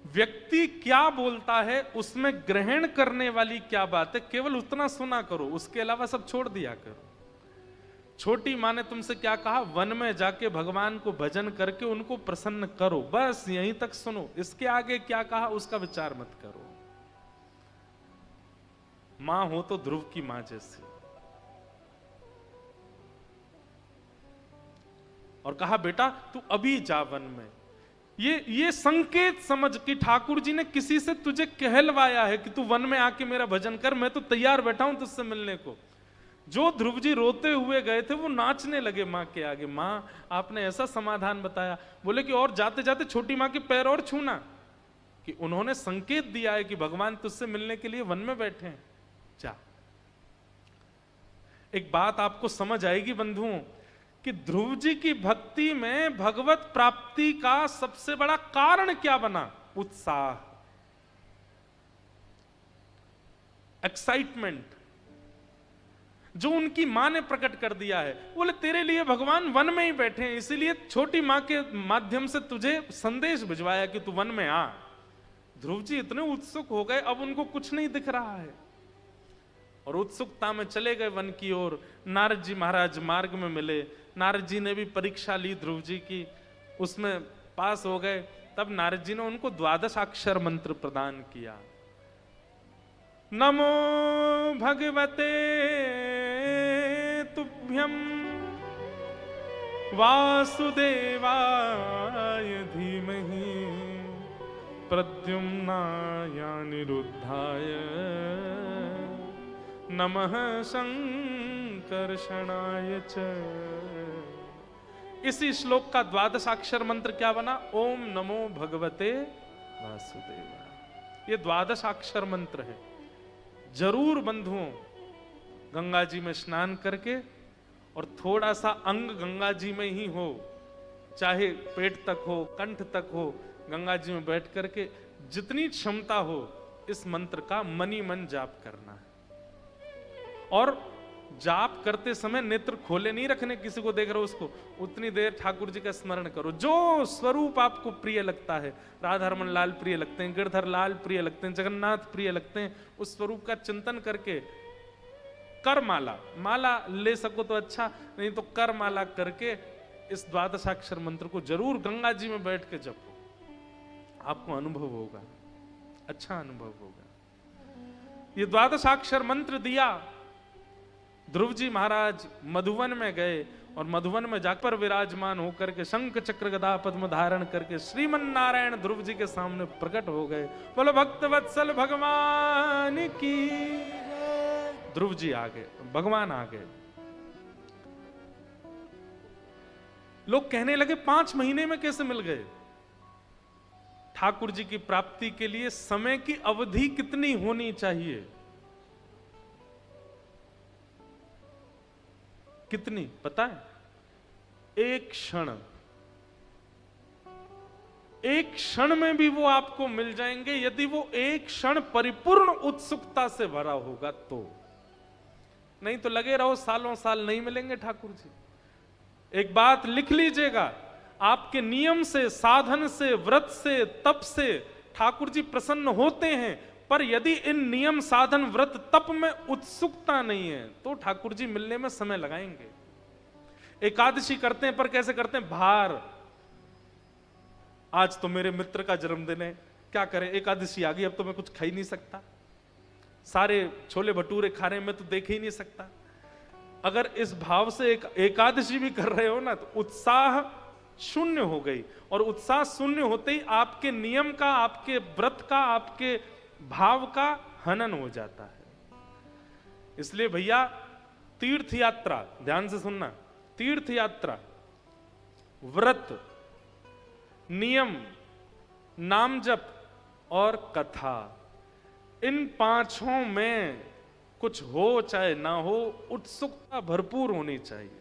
Speaker 1: व्यक्ति क्या बोलता है उसमें ग्रहण करने वाली क्या बात है, केवल उतना सुना करो, उसके अलावा सब छोड़ दिया करो। छोटी मां ने तुमसे क्या कहा? वन में जाके भगवान को भजन करके उनको प्रसन्न करो, बस यहीं तक सुनो। इसके आगे क्या कहा उसका विचार मत करो। मां हो तो ध्रुव की मां जैसी। और कहा, बेटा तू अभी जा वन में। ये संकेत समझ कि ठाकुर जी ने किसी से तुझे कहलवाया है कि तू वन में आके मेरा भजन कर, मैं तो तैयार बैठा हूं तुझसे मिलने को। जो ध्रुव जी रोते हुए गए थे वो नाचने लगे मां के आगे। मां आपने ऐसा समाधान बताया। बोले कि और जाते जाते छोटी मां के पैर और छूना, कि उन्होंने संकेत दिया है कि भगवान तुझसे मिलने के लिए वन में बैठे हैं, जा। एक बात आपको समझ आएगी बंधुओं, कि ध्रुव जी की भक्ति में भगवत प्राप्ति का सबसे बड़ा कारण क्या बना? उत्साह, एक्साइटमेंट, जो उनकी मां ने प्रकट कर दिया है। बोले तेरे लिए भगवान वन में ही बैठे हैं, इसीलिए छोटी मां के माध्यम से तुझे संदेश भिजवाया कि तू वन में आ। ध्रुव जी इतने उत्सुक हो गए, अब उनको कुछ नहीं दिख रहा है और उत्सुकता में चले गए वन की ओर। नारद जी महाराज मार्ग में मिले, नारद जी ने भी परीक्षा ली ध्रुव जी की, उसमें पास हो गए। तब नारद जी ने उनको 12 अक्षर मंत्र प्रदान किया। नमो भगवते तुभ्यं वासुदेवाय धीमहि प्रद्युम्नाय अनिरुद्धाय नमः संकर्षणाय च। इसी श्लोक का 12 अक्षर मंत्र क्या बना? ओम नमो भगवते वासुदेवाय। ये 12 अक्षर मंत्र है। जरूर बंधुओं गंगा जी में स्नान करके और थोड़ा सा अंग गंगा जी में ही हो, चाहे पेट तक हो, कंठ तक हो, गंगा जी में बैठ करके जितनी क्षमता हो इस मंत्र का मनी मन जाप करना है। और जाप करते समय नेत्र खोले नहीं रखने, किसी को देख रहे हो उसको, उतनी देर ठाकुर जी का स्मरण करो। जो स्वरूप आपको प्रिय लगता है, राधा रमन लाल प्रिय लगते हैं, गिरधर लाल प्रिय लगते हैं, जगन्नाथ प्रिय लगते हैं, उस स्वरूप का चिंतन करके कर माला, माला ले सको तो अच्छा, नहीं तो कर माला करके इस 12 अक्षर मंत्र को जरूर गंगा जी में बैठ के जपो। आपको अनुभव होगा, अच्छा अनुभव होगा। ये 12 अक्षर मंत्र दिया। ध्रुव जी महाराज मधुवन में गए और मधुवन में जाकर विराजमान होकर के शंख चक्र गदा पद्म धारण करके श्रीमन नारायण ध्रुव जी के सामने प्रकट हो गए। बोलो भक्त वत्सल भगवान की। ध्रुव जी आ गए, भगवान आ गए। लोग कहने लगे 5 महीने में कैसे मिल गए? ठाकुर जी की प्राप्ति के लिए समय की अवधि कितनी होनी चाहिए? कितनी पता है? एक क्षण, एक क्षण में भी वो आपको मिल जाएंगे, यदि वो एक क्षण परिपूर्ण उत्सुकता से भरा होगा तो। नहीं तो लगे रहो सालों साल नहीं मिलेंगे ठाकुर जी। एक बात लिख लीजिएगा, आपके नियम से, साधन से, व्रत से, तप से ठाकुर जी प्रसन्न होते हैं, पर यदि इन नियम साधन व्रत तप में उत्सुकता नहीं है तो ठाकुर जी मिलने में समय लगाएंगे। एकादशी करते हैं पर कैसे करते हैं? भार, आज तो मेरे मित्र का जन्मदिन है, क्या करें, एकादशी आ गई, अब तो मैं कुछ खा ही नहीं सकता, सारे छोले भटूरे खा रहे हैं, मैं तो देख ही नहीं सकता। अगर इस भाव से एकादशी भी कर रहे हो ना तो उत्साह शून्य हो गई, और उत्साह शून्य होते ही आपके नियम का, आपके व्रत का, आपके भाव का हनन हो जाता है। इसलिए भैया तीर्थ यात्रा, ध्यान से सुनना, तीर्थ यात्रा, व्रत, नियम, नाम जप और कथा, इन 5 में कुछ हो चाहे ना हो, उत्सुकता भरपूर होनी चाहिए।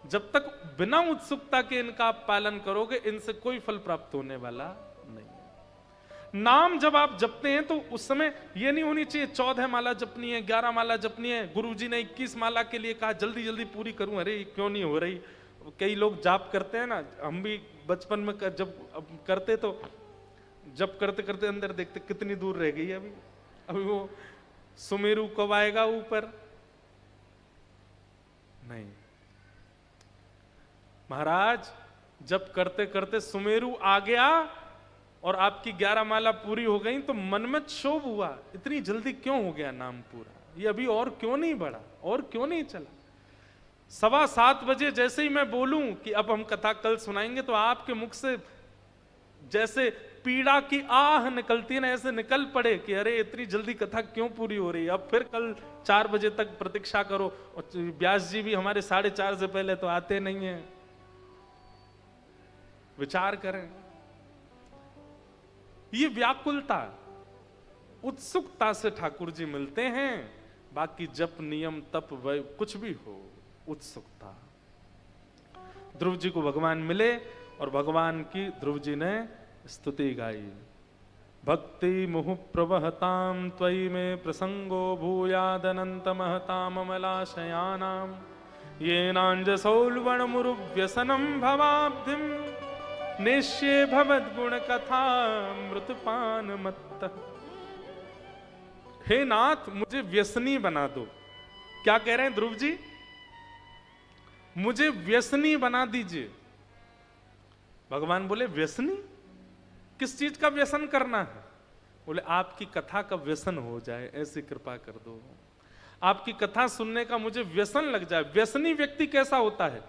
Speaker 1: जब तक बिना उत्सुकता के इनका आप पालन करोगे, इनसे कोई फल प्राप्त होने वाला नहीं है। नाम जब आप जपते हैं तो उस समय ये नहीं होनी चाहिए 14 माला जपनी है, 11 माला जपनी है, गुरुजी ने 21 माला के लिए कहा, जल्दी जल्दी पूरी करूं, अरे क्यों नहीं हो रही। कई लोग जाप करते हैं ना, हम भी बचपन में जब करते तो जब करते करते अंदर देखते कितनी दूर रह गई है अभी वो सुमेरु कब आएगा ऊपर। नहीं महाराज, जब करते करते सुमेरु आ गया और आपकी 11 माला पूरी हो गई तो मन में क्षोभ हुआ, इतनी जल्दी क्यों हो गया नाम पूरा, ये अभी और क्यों नहीं बढ़ा, और क्यों नहीं चला। 7:15 बजे जैसे ही मैं बोलूं कि अब हम कथा कल सुनाएंगे, तो आपके मुख से जैसे पीड़ा की आह निकलती है ना, ऐसे निकल पड़े कि अरे इतनी जल्दी कथा क्यों पूरी हो रही है, अब फिर कल 4 बजे तक प्रतीक्षा करो। और व्यास जी भी हमारे 4:30 से पहले तो आते नहीं है। विचार करें, ये व्याकुलता, उत्सुकता से ठाकुर जी मिलते हैं। बाकी जप, नियम, तप, वह कुछ भी हो, उत्सुकता। ध्रुव जी को भगवान मिले और भगवान की ध्रुव जी ने स्तुति गाई। भक्ति मुहु प्रवहताम त्वयि में प्रसंगो भूयादनंत महताम अमलाशयानाम येनांजसौल्वण मुरुव्यसनम भवाब्धिम निश्ये भवद्गुण कथा मृतपान मत्त। हे नाथ, मुझे व्यसनी बना दो। क्या कह रहे हैं ध्रुव जी? मुझे व्यसनी बना दीजिए। भगवान बोले व्यसनी? किस चीज का व्यसन करना है? बोले आपकी कथा का व्यसन हो जाए, ऐसी कृपा कर दो। आपकी कथा सुनने का मुझे व्यसन लग जाए। व्यसनी व्यक्ति कैसा होता है?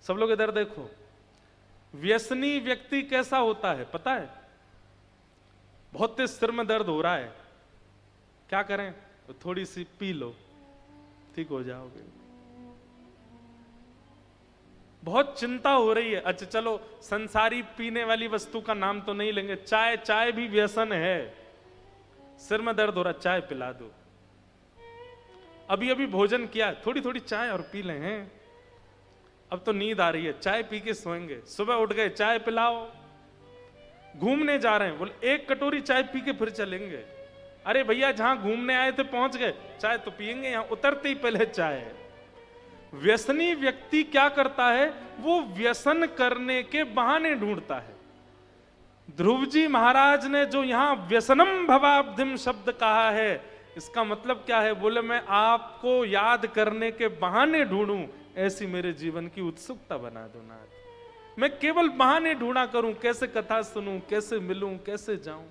Speaker 1: सब लोग इधर देखो, व्यसनी व्यक्ति कैसा होता है पता है? बहुत तेज सिर में दर्द हो रहा है, क्या करें? तो थोड़ी सी पी लो, ठीक हो जाओगे। बहुत चिंता हो रही है, अच्छा चलो संसारी पीने वाली वस्तु का नाम तो नहीं लेंगे, चाय, चाय भी व्यसन है। सिर में दर्द हो रहा, चाय पिला दो। अभी अभी भोजन किया, थोड़ी थोड़ी चाय और पी लें हैं। अब तो नींद आ रही है, चाय पी के सोएंगे। सुबह उठ गए, चाय पिलाओ। घूमने जा रहे हैं, बोले एक कटोरी चाय पी के फिर चलेंगे। अरे भैया, जहां घूमने आए थे पहुंच गए, चाय तो पियेंगे, यहां उतरते ही पहले चाय। व्यसनी व्यक्ति क्या करता है? वो व्यसन करने के बहाने ढूंढता है। ध्रुव जी महाराज ने जो यहां व्यसनम भवाब्धिम शब्द कहा है, इसका मतलब क्या है? बोले मैं आपको याद करने के बहाने ढूंढूं, ऐसी मेरे जीवन की उत्सुकता बना दो नाथ। मैं केवल बहाने ढूंढा करूं, कैसे कथा सुनूं, कैसे मिलूं, कैसे जाऊं।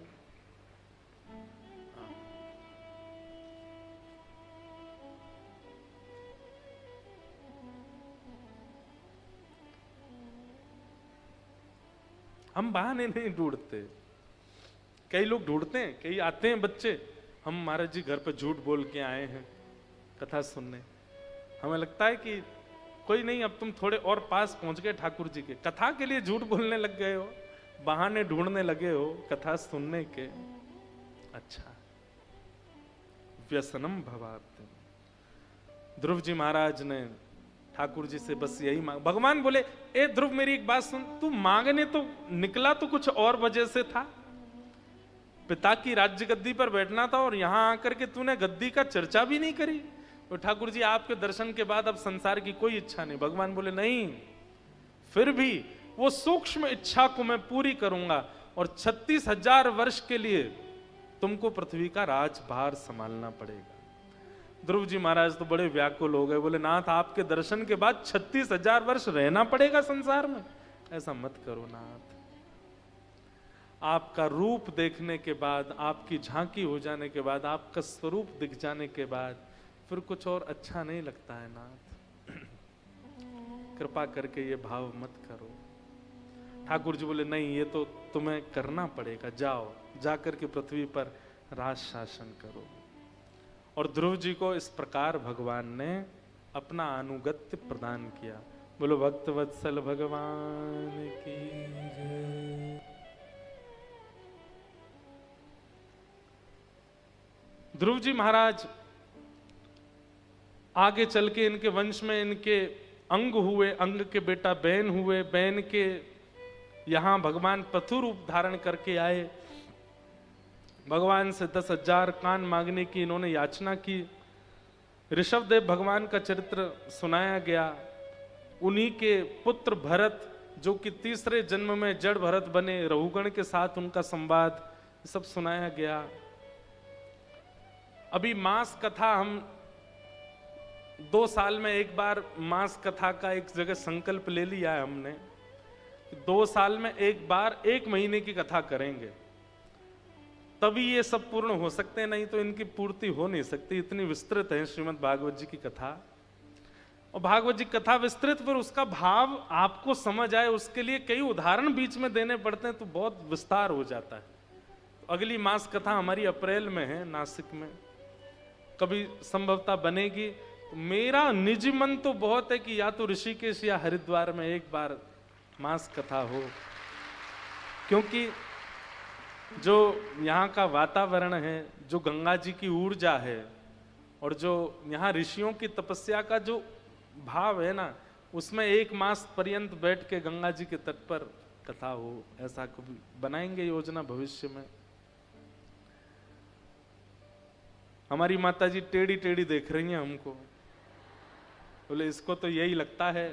Speaker 1: हम बहाने नहीं ढूंढते। कई लोग ढूंढते हैं, कई आते हैं बच्चे, हम महाराज जी घर पे झूठ बोल के आए हैं कथा सुनने। हमें लगता है कि कोई नहीं, अब तुम थोड़े और पास पहुंच गए ठाकुर जी के, कथा के लिए झूठ बोलने लग गए हो, बहाने ढूंढने लगे हो कथा सुनने के। अच्छा, व्यसनम भवाब्धिम। ध्रुव जी महाराज ने ठाकुर जी से बस यही मांग। भगवान बोले, ए ध्रुव मेरी एक बात सुन, तू मांगने तो निकला तो कुछ और वजह से था। पिता की राज्य गद्दी पर बैठना था और यहां आकर के तूने गद्दी का चर्चा भी नहीं करी। तो ठाकुर जी आपके दर्शन के बाद अब संसार की कोई इच्छा नहीं। भगवान बोले नहीं, फिर भी वो सूक्ष्म इच्छा को मैं पूरी करूंगा और 36,000 वर्ष के लिए तुमको पृथ्वी का राजभार संभालना पड़ेगा। ध्रुव जी महाराज तो बड़े व्याकुल हो गए, बोले नाथ आपके दर्शन के बाद 36,000 वर्ष रहना पड़ेगा संसार में? ऐसा मत करो नाथ। आपका रूप देखने के बाद, आपकी झांकी हो जाने के बाद, आपका स्वरूप दिख जाने के बाद फिर कुछ और अच्छा नहीं लगता है नाथ। कृपा करके ये भाव मत करो। ठाकुर जी बोले नहीं, ये तो तुम्हें करना पड़ेगा, जाओ, जाकर के पृथ्वी पर राज शासन करो। और ध्रुव जी को इस प्रकार भगवान ने अपना अनुगत्य प्रदान किया। बोलो भक्त वत्सल भगवान की जय। ध्रुव जी महाराज आगे चल के इनके वंश में इनके अंग हुए, अंग के बेटा बैन हुए, बैन के यहां भगवान पथु रूप धारण करके आए। भगवान से 10,000 कान मांगने की इन्होंने याचना की। ऋषभदेव भगवान का चरित्र सुनाया गया। उन्हीं के पुत्र भरत, जो कि तीसरे जन्म में जड़ भरत बने, रघुगण के साथ उनका संवाद सब सुनाया गया। अभी मास कथा हम 2 साल में एक बार मास कथा का एक जगह संकल्प ले लिया है हमने। 2 साल में एक बार 1 महीने की कथा करेंगे, तभी ये सब पूर्ण हो सकते हैं, नहीं तो इनकी पूर्ति हो नहीं सकती। इतनी विस्तृत है श्रीमद् भागवत जी की कथा। और भागवत जी कथा विस्तृत, पर उसका भाव आपको समझ आए उसके लिए कई उदाहरण बीच में देने पड़ते हैं, तो बहुत विस्तार हो जाता है। अगली मास कथा हमारी अप्रैल में है नासिक में, कभी संभवतः बनेगी। मेरा निजी मन तो बहुत है कि या तो ऋषिकेश या हरिद्वार में एक बार मास कथा हो, क्योंकि जो यहाँ का वातावरण है, जो गंगा जी की ऊर्जा है और जो यहाँ ऋषियों की तपस्या का जो भाव है ना, उसमें 1 मास पर्यंत बैठ के गंगा जी के तट पर कथा हो, ऐसा कभी बनाएंगे योजना भविष्य में। हमारी माता जी टेढ़ी टेढ़ी देख रही हैं हमको, बोले इसको तो यही लगता है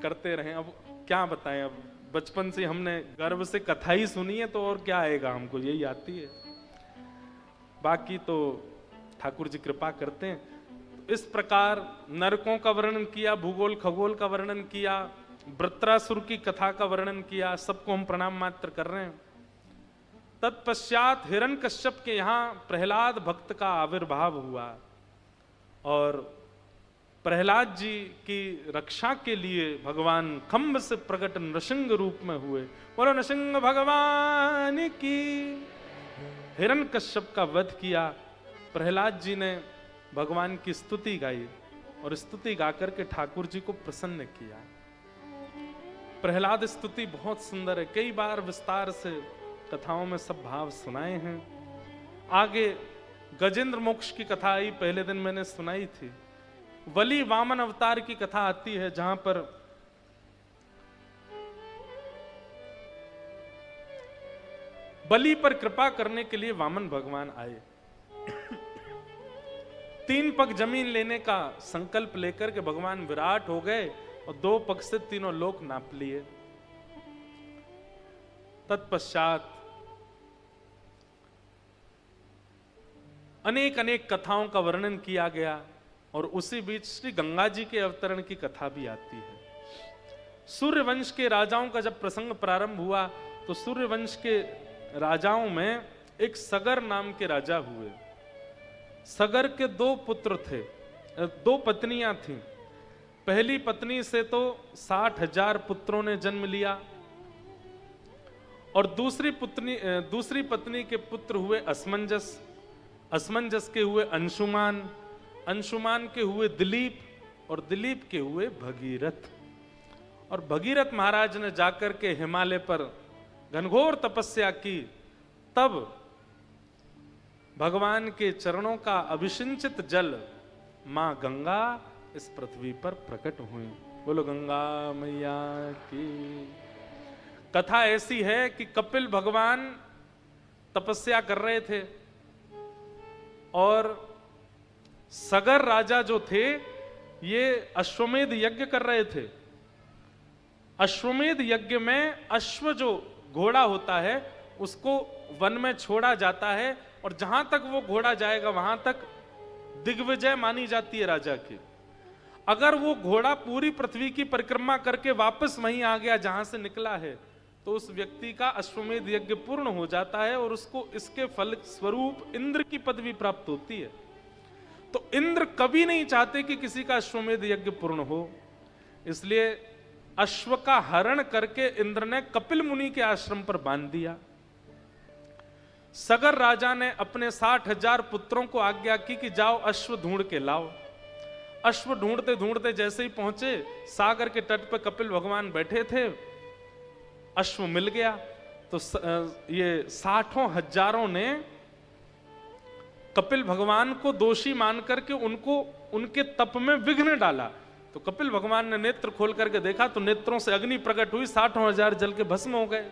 Speaker 1: करते रहें। अब क्या बताएं, अब बचपन से हमने गर्व से कथा ही सुनी है, तो और क्या आएगा, हमको यही आती है। बाकी तो ठाकुर जी कृपा करते हैं। इस प्रकार नरकों का वर्णन किया, भूगोल खगोल का वर्णन किया, वृत्रासुर की कथा का वर्णन किया, सबको हम प्रणाम मात्र कर रहे हैं। तत्पश्चात हिरण्यकश्यप के यहाँ प्रहलाद भक्त का आविर्भाव हुआ और प्रहलाद जी की रक्षा के लिए भगवान खम्भ से प्रकट नृसिंह रूप में हुए। बोलो नृसिंह भगवान की। हिरण्यकश्यप का वध किया। प्रहलाद जी ने भगवान की स्तुति गाई और स्तुति गाकर के ठाकुर जी को प्रसन्न किया। प्रहलाद स्तुति बहुत सुंदर है, कई बार विस्तार से कथाओं में सब भाव सुनाए हैं। आगे गजेंद्र मोक्ष की कथा आई, पहले दिन मैंने सुनाई थी। बलि वामन अवतार की कथा आती है, जहां पर बलि पर कृपा करने के लिए वामन भगवान आए। 3 पग जमीन लेने का संकल्प लेकर के भगवान विराट हो गए और 2 पग से तीनों लोक नाप लिए। तत्पश्चात अनेक अनेक कथाओं का वर्णन किया गया और उसी बीच श्री गंगा जी के अवतरण की कथा भी आती है। सूर्यवंश के राजाओं का जब प्रसंग प्रारंभ हुआ तो सूर्यवंश के राजाओं में एक सगर नाम के राजा हुए। सगर के 2 पुत्र थे, 2 पत्नियां थीं। पहली पत्नी से तो 60,000 पुत्रों ने जन्म लिया और दूसरी पत्नी के पुत्र हुए असमंजस, असमंजस के हुए अंशुमान, अंशुमान के हुए दिलीप और दिलीप के हुए भगीरथ। और भगीरथ महाराज ने जाकर के हिमालय पर घनघोर तपस्या की, तब भगवान के चरणों का अभिषिंचित जल मां गंगा इस पृथ्वी पर प्रकट हुई। बोलो गंगा मैया की। कथा ऐसी है कि कपिल भगवान तपस्या कर रहे थे और सगर राजा जो थे ये अश्वमेध यज्ञ कर रहे थे। अश्वमेध यज्ञ में अश्व जो घोड़ा होता है उसको वन में छोड़ा जाता है और जहां तक वो घोड़ा जाएगा वहां तक दिग्विजय मानी जाती है राजा की। अगर वो घोड़ा पूरी पृथ्वी की परिक्रमा करके वापस वहीं आ गया जहां से निकला है तो उस व्यक्ति का अश्वमेध यज्ञ पूर्ण हो जाता है और उसको इसके फल स्वरूप इंद्र की पदवी प्राप्त होती है। तो इंद्र कभी नहीं चाहते कि किसी का अश्वमेध यज्ञ पूर्ण हो, इसलिए अश्व का हरण करके इंद्र ने कपिल मुनि के आश्रम पर बांध दिया। सगर राजा ने अपने 60,000 पुत्रों को आज्ञा की कि जाओ अश्व ढूंढ के लाओ। अश्व ढूंढते ढूंढते जैसे ही पहुंचे सागर के तट पर कपिल भगवान बैठे थे, अश्व मिल गया। तो ये 60,000 ने कपिल भगवान को दोषी मान करके उनको उनके तप में विघ्न डाला। तो कपिल भगवान ने नेत्र खोल करके देखा तो नेत्रों से अग्नि प्रकट हुई, 60,000 जल के भस्म हो गए।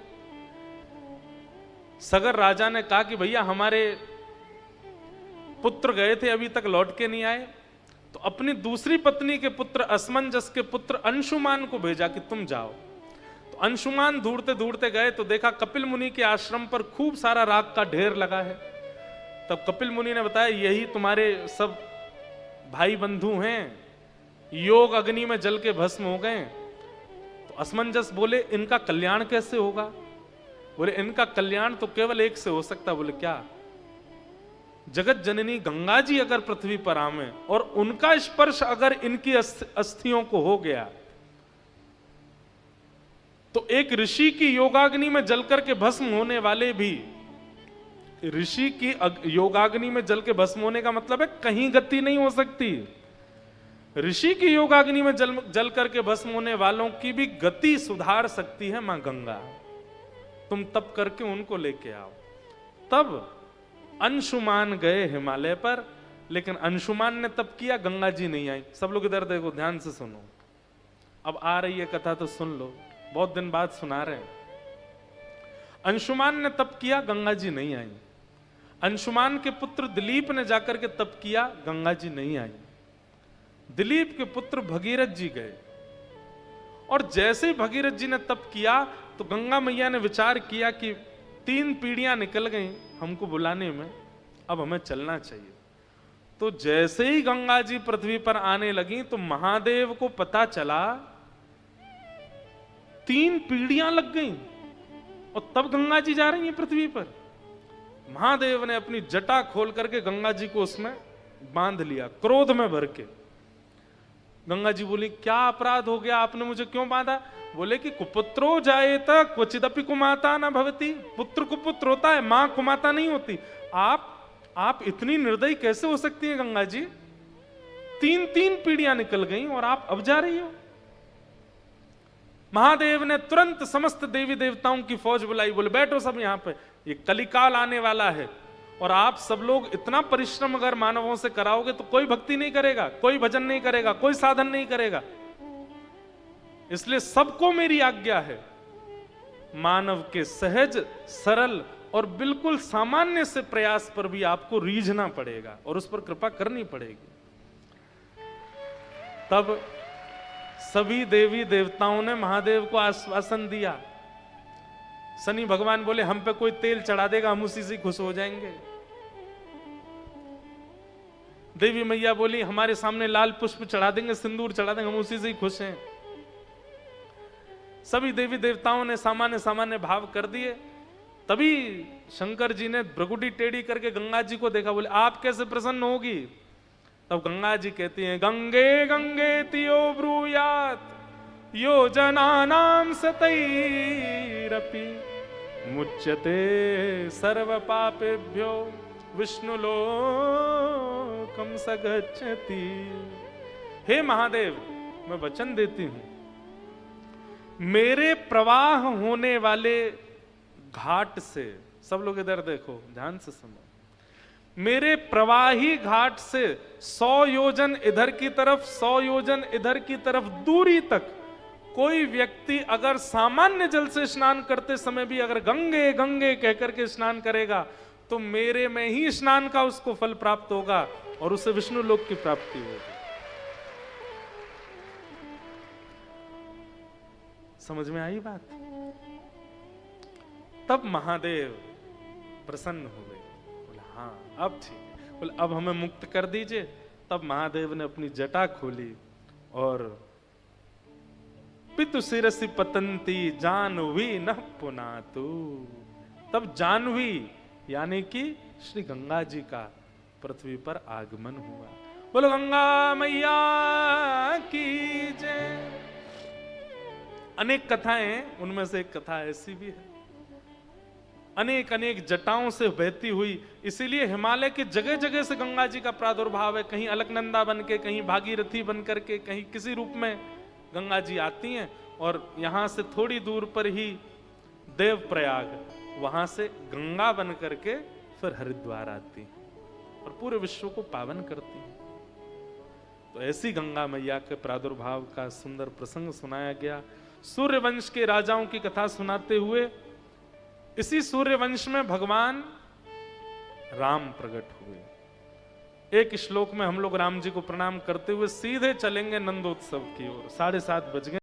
Speaker 1: सगर राजा ने कहा कि भैया हमारे पुत्र गए थे अभी तक लौट के नहीं आए। तो अपनी दूसरी पत्नी के पुत्र असमंजस के पुत्र अंशुमान को भेजा कि तुम जाओ। तो अंशुमान ढूंढते ढूंढते गए तो देखा कपिल मुनि के आश्रम पर खूब सारा राख का ढेर लगा है। तब कपिल मुनि ने बताया यही तुम्हारे सब भाई बंधु हैं, योग अग्नि में जल के भस्म हो गए। तो असमंजस बोले इनका कल्याण कैसे होगा? बोले इनका कल्याण तो केवल एक से हो सकता। बोले क्या? जगत जननी गंगा जी अगर पृथ्वी पर आवे और उनका स्पर्श अगर इनकी अस्थियों को हो गया तो एक ऋषि की योगाग्नि में जलकर के भस्म होने वाले भी, ऋषि की योगाग्नि में जल के भस्म होने का मतलब है कहीं गति नहीं हो सकती। ऋषि की योगाग्नि में जल करके भस्म होने वालों की भी गति सुधार सकती है मां गंगा। तुम तप करके उनको लेके आओ। तब अंशुमान गए हिमालय पर, लेकिन अंशुमान ने तप किया, गंगा जी नहीं आई। सब लोग इधर देखो, ध्यान से सुनो। अब आ रही है कथा तो सुन लो, बहुत दिन बाद सुना रहे हैं। अंशुमान ने तप किया, गंगा जी नहीं आई। अंशुमान के पुत्र दिलीप ने जाकर के तप किया, गंगा जी नहीं आई। दिलीप के पुत्र भगीरथ जी गए, और जैसे ही भगीरथ जी ने तप किया तो गंगा मैया ने विचार किया कि 3 पीढ़ियां निकल गई हमको बुलाने में, अब हमें चलना चाहिए। तो जैसे ही गंगा जी पृथ्वी पर आने लगी तो महादेव को पता चला 3 पीढ़ियां लग गई, और तब गंगा जी जा रही हैं पृथ्वी पर। महादेव ने अपनी जटा खोल करके गंगा जी को उसमें बांध लिया, क्रोध में भर के। गंगा जी बोली, क्या अपराध हो गया, आपने मुझे क्यों बांधा? बोले कि कुपुत्रो जायेत क्वचिदपि कुमाता न भवति। पुत्र कुपुत्र होता है, मां कुमाता नहीं होती। आप इतनी निर्दयी कैसे हो सकती हैं गंगा जी? 3 पीढ़ियां निकल गई और आप अब जा रही हो। महादेव ने तुरंत समस्त देवी देवताओं की फौज बुलाई, बोले बैठो सब यहां पे, ये कलिकाल आने वाला है, और आप सब लोग इतना परिश्रम अगर मानवों से कराओगे तो कोई भक्ति नहीं करेगा, कोई भजन नहीं करेगा, कोई साधन नहीं करेगा। इसलिए सबको मेरी आज्ञा है, मानव के सहज सरल और बिल्कुल सामान्य से प्रयास पर भी आपको रीझना पड़ेगा और उस पर कृपा करनी पड़ेगी। तब सभी देवी देवताओं ने महादेव को आश्वासन दिया। शनि भगवान बोले, हम पे कोई तेल चढ़ा देगा, हम उसी से खुश हो जाएंगे। देवी मैया बोली, हमारे सामने लाल पुष्प चढ़ा देंगे, सिंदूर चढ़ा देंगे, हम उसी से ही खुश हैं। सभी देवी देवताओं ने सामान्य भाव कर दिए। तभी शंकर जी ने भ्रकुटी टेढ़ी करके गंगा जी को देखा, बोले आप कैसे प्रसन्न होगी? तब गंगा जी कहती हैं, गंगे गंगे तियो ब्रूयात योजनानां सतैरपि मुच्यते सर्व पापेभ्यो विष्णुलोकम सगच्छति। हे महादेव, मैं वचन देती हूं, मेरे प्रवाह होने वाले घाट से, सब लोग इधर देखो, ध्यान से सुनो, मेरे प्रवाही घाट से 100 योजन इधर की तरफ 100 योजन इधर की तरफ दूरी तक कोई व्यक्ति अगर सामान्य जल से स्नान करते समय भी अगर गंगे गंगे कहकर के स्नान करेगा तो मेरे में ही स्नान का उसको फल प्राप्त होगा और उसे विष्णु लोक की प्राप्ति होगी। समझ में आई बात? तब महादेव प्रसन्न हो गए, बोले हाँ अब ठीक है, बोले अब हमें मुक्त कर दीजिए। तब महादेव ने अपनी जटा खोली और पितु शिरसि पतंती जानवी न पुनातु। तब जानवी यानी कि श्री गंगा जी का पृथ्वी पर आगमन हुआ। बोलो गंगा मैया की जय। अनेक कथाएं, उनमें से एक कथा ऐसी भी है, अनेक अनेक जटाओं से बहती हुई, इसीलिए हिमालय के जगह जगह से गंगा जी का प्रादुर्भाव है। कहीं अलकनंदा बन के, कहीं भागीरथी बन करके, कहीं किसी रूप में गंगा जी आती हैं। और यहां से थोड़ी दूर पर ही देवप्रयाग, वहां से गंगा बन करके फिर हरिद्वार आती हैं और पूरे विश्व को पावन करती हैं। तो ऐसी गंगा मैया के प्रादुर्भाव का सुंदर प्रसंग सुनाया गया। सूर्यवंश के राजाओं की कथा सुनाते हुए इसी सूर्यवंश में भगवान राम प्रकट हुए। एक श्लोक में हम लोग राम जी को प्रणाम करते हुए सीधे चलेंगे नंदोत्सव की ओर। 7:30 बज गए।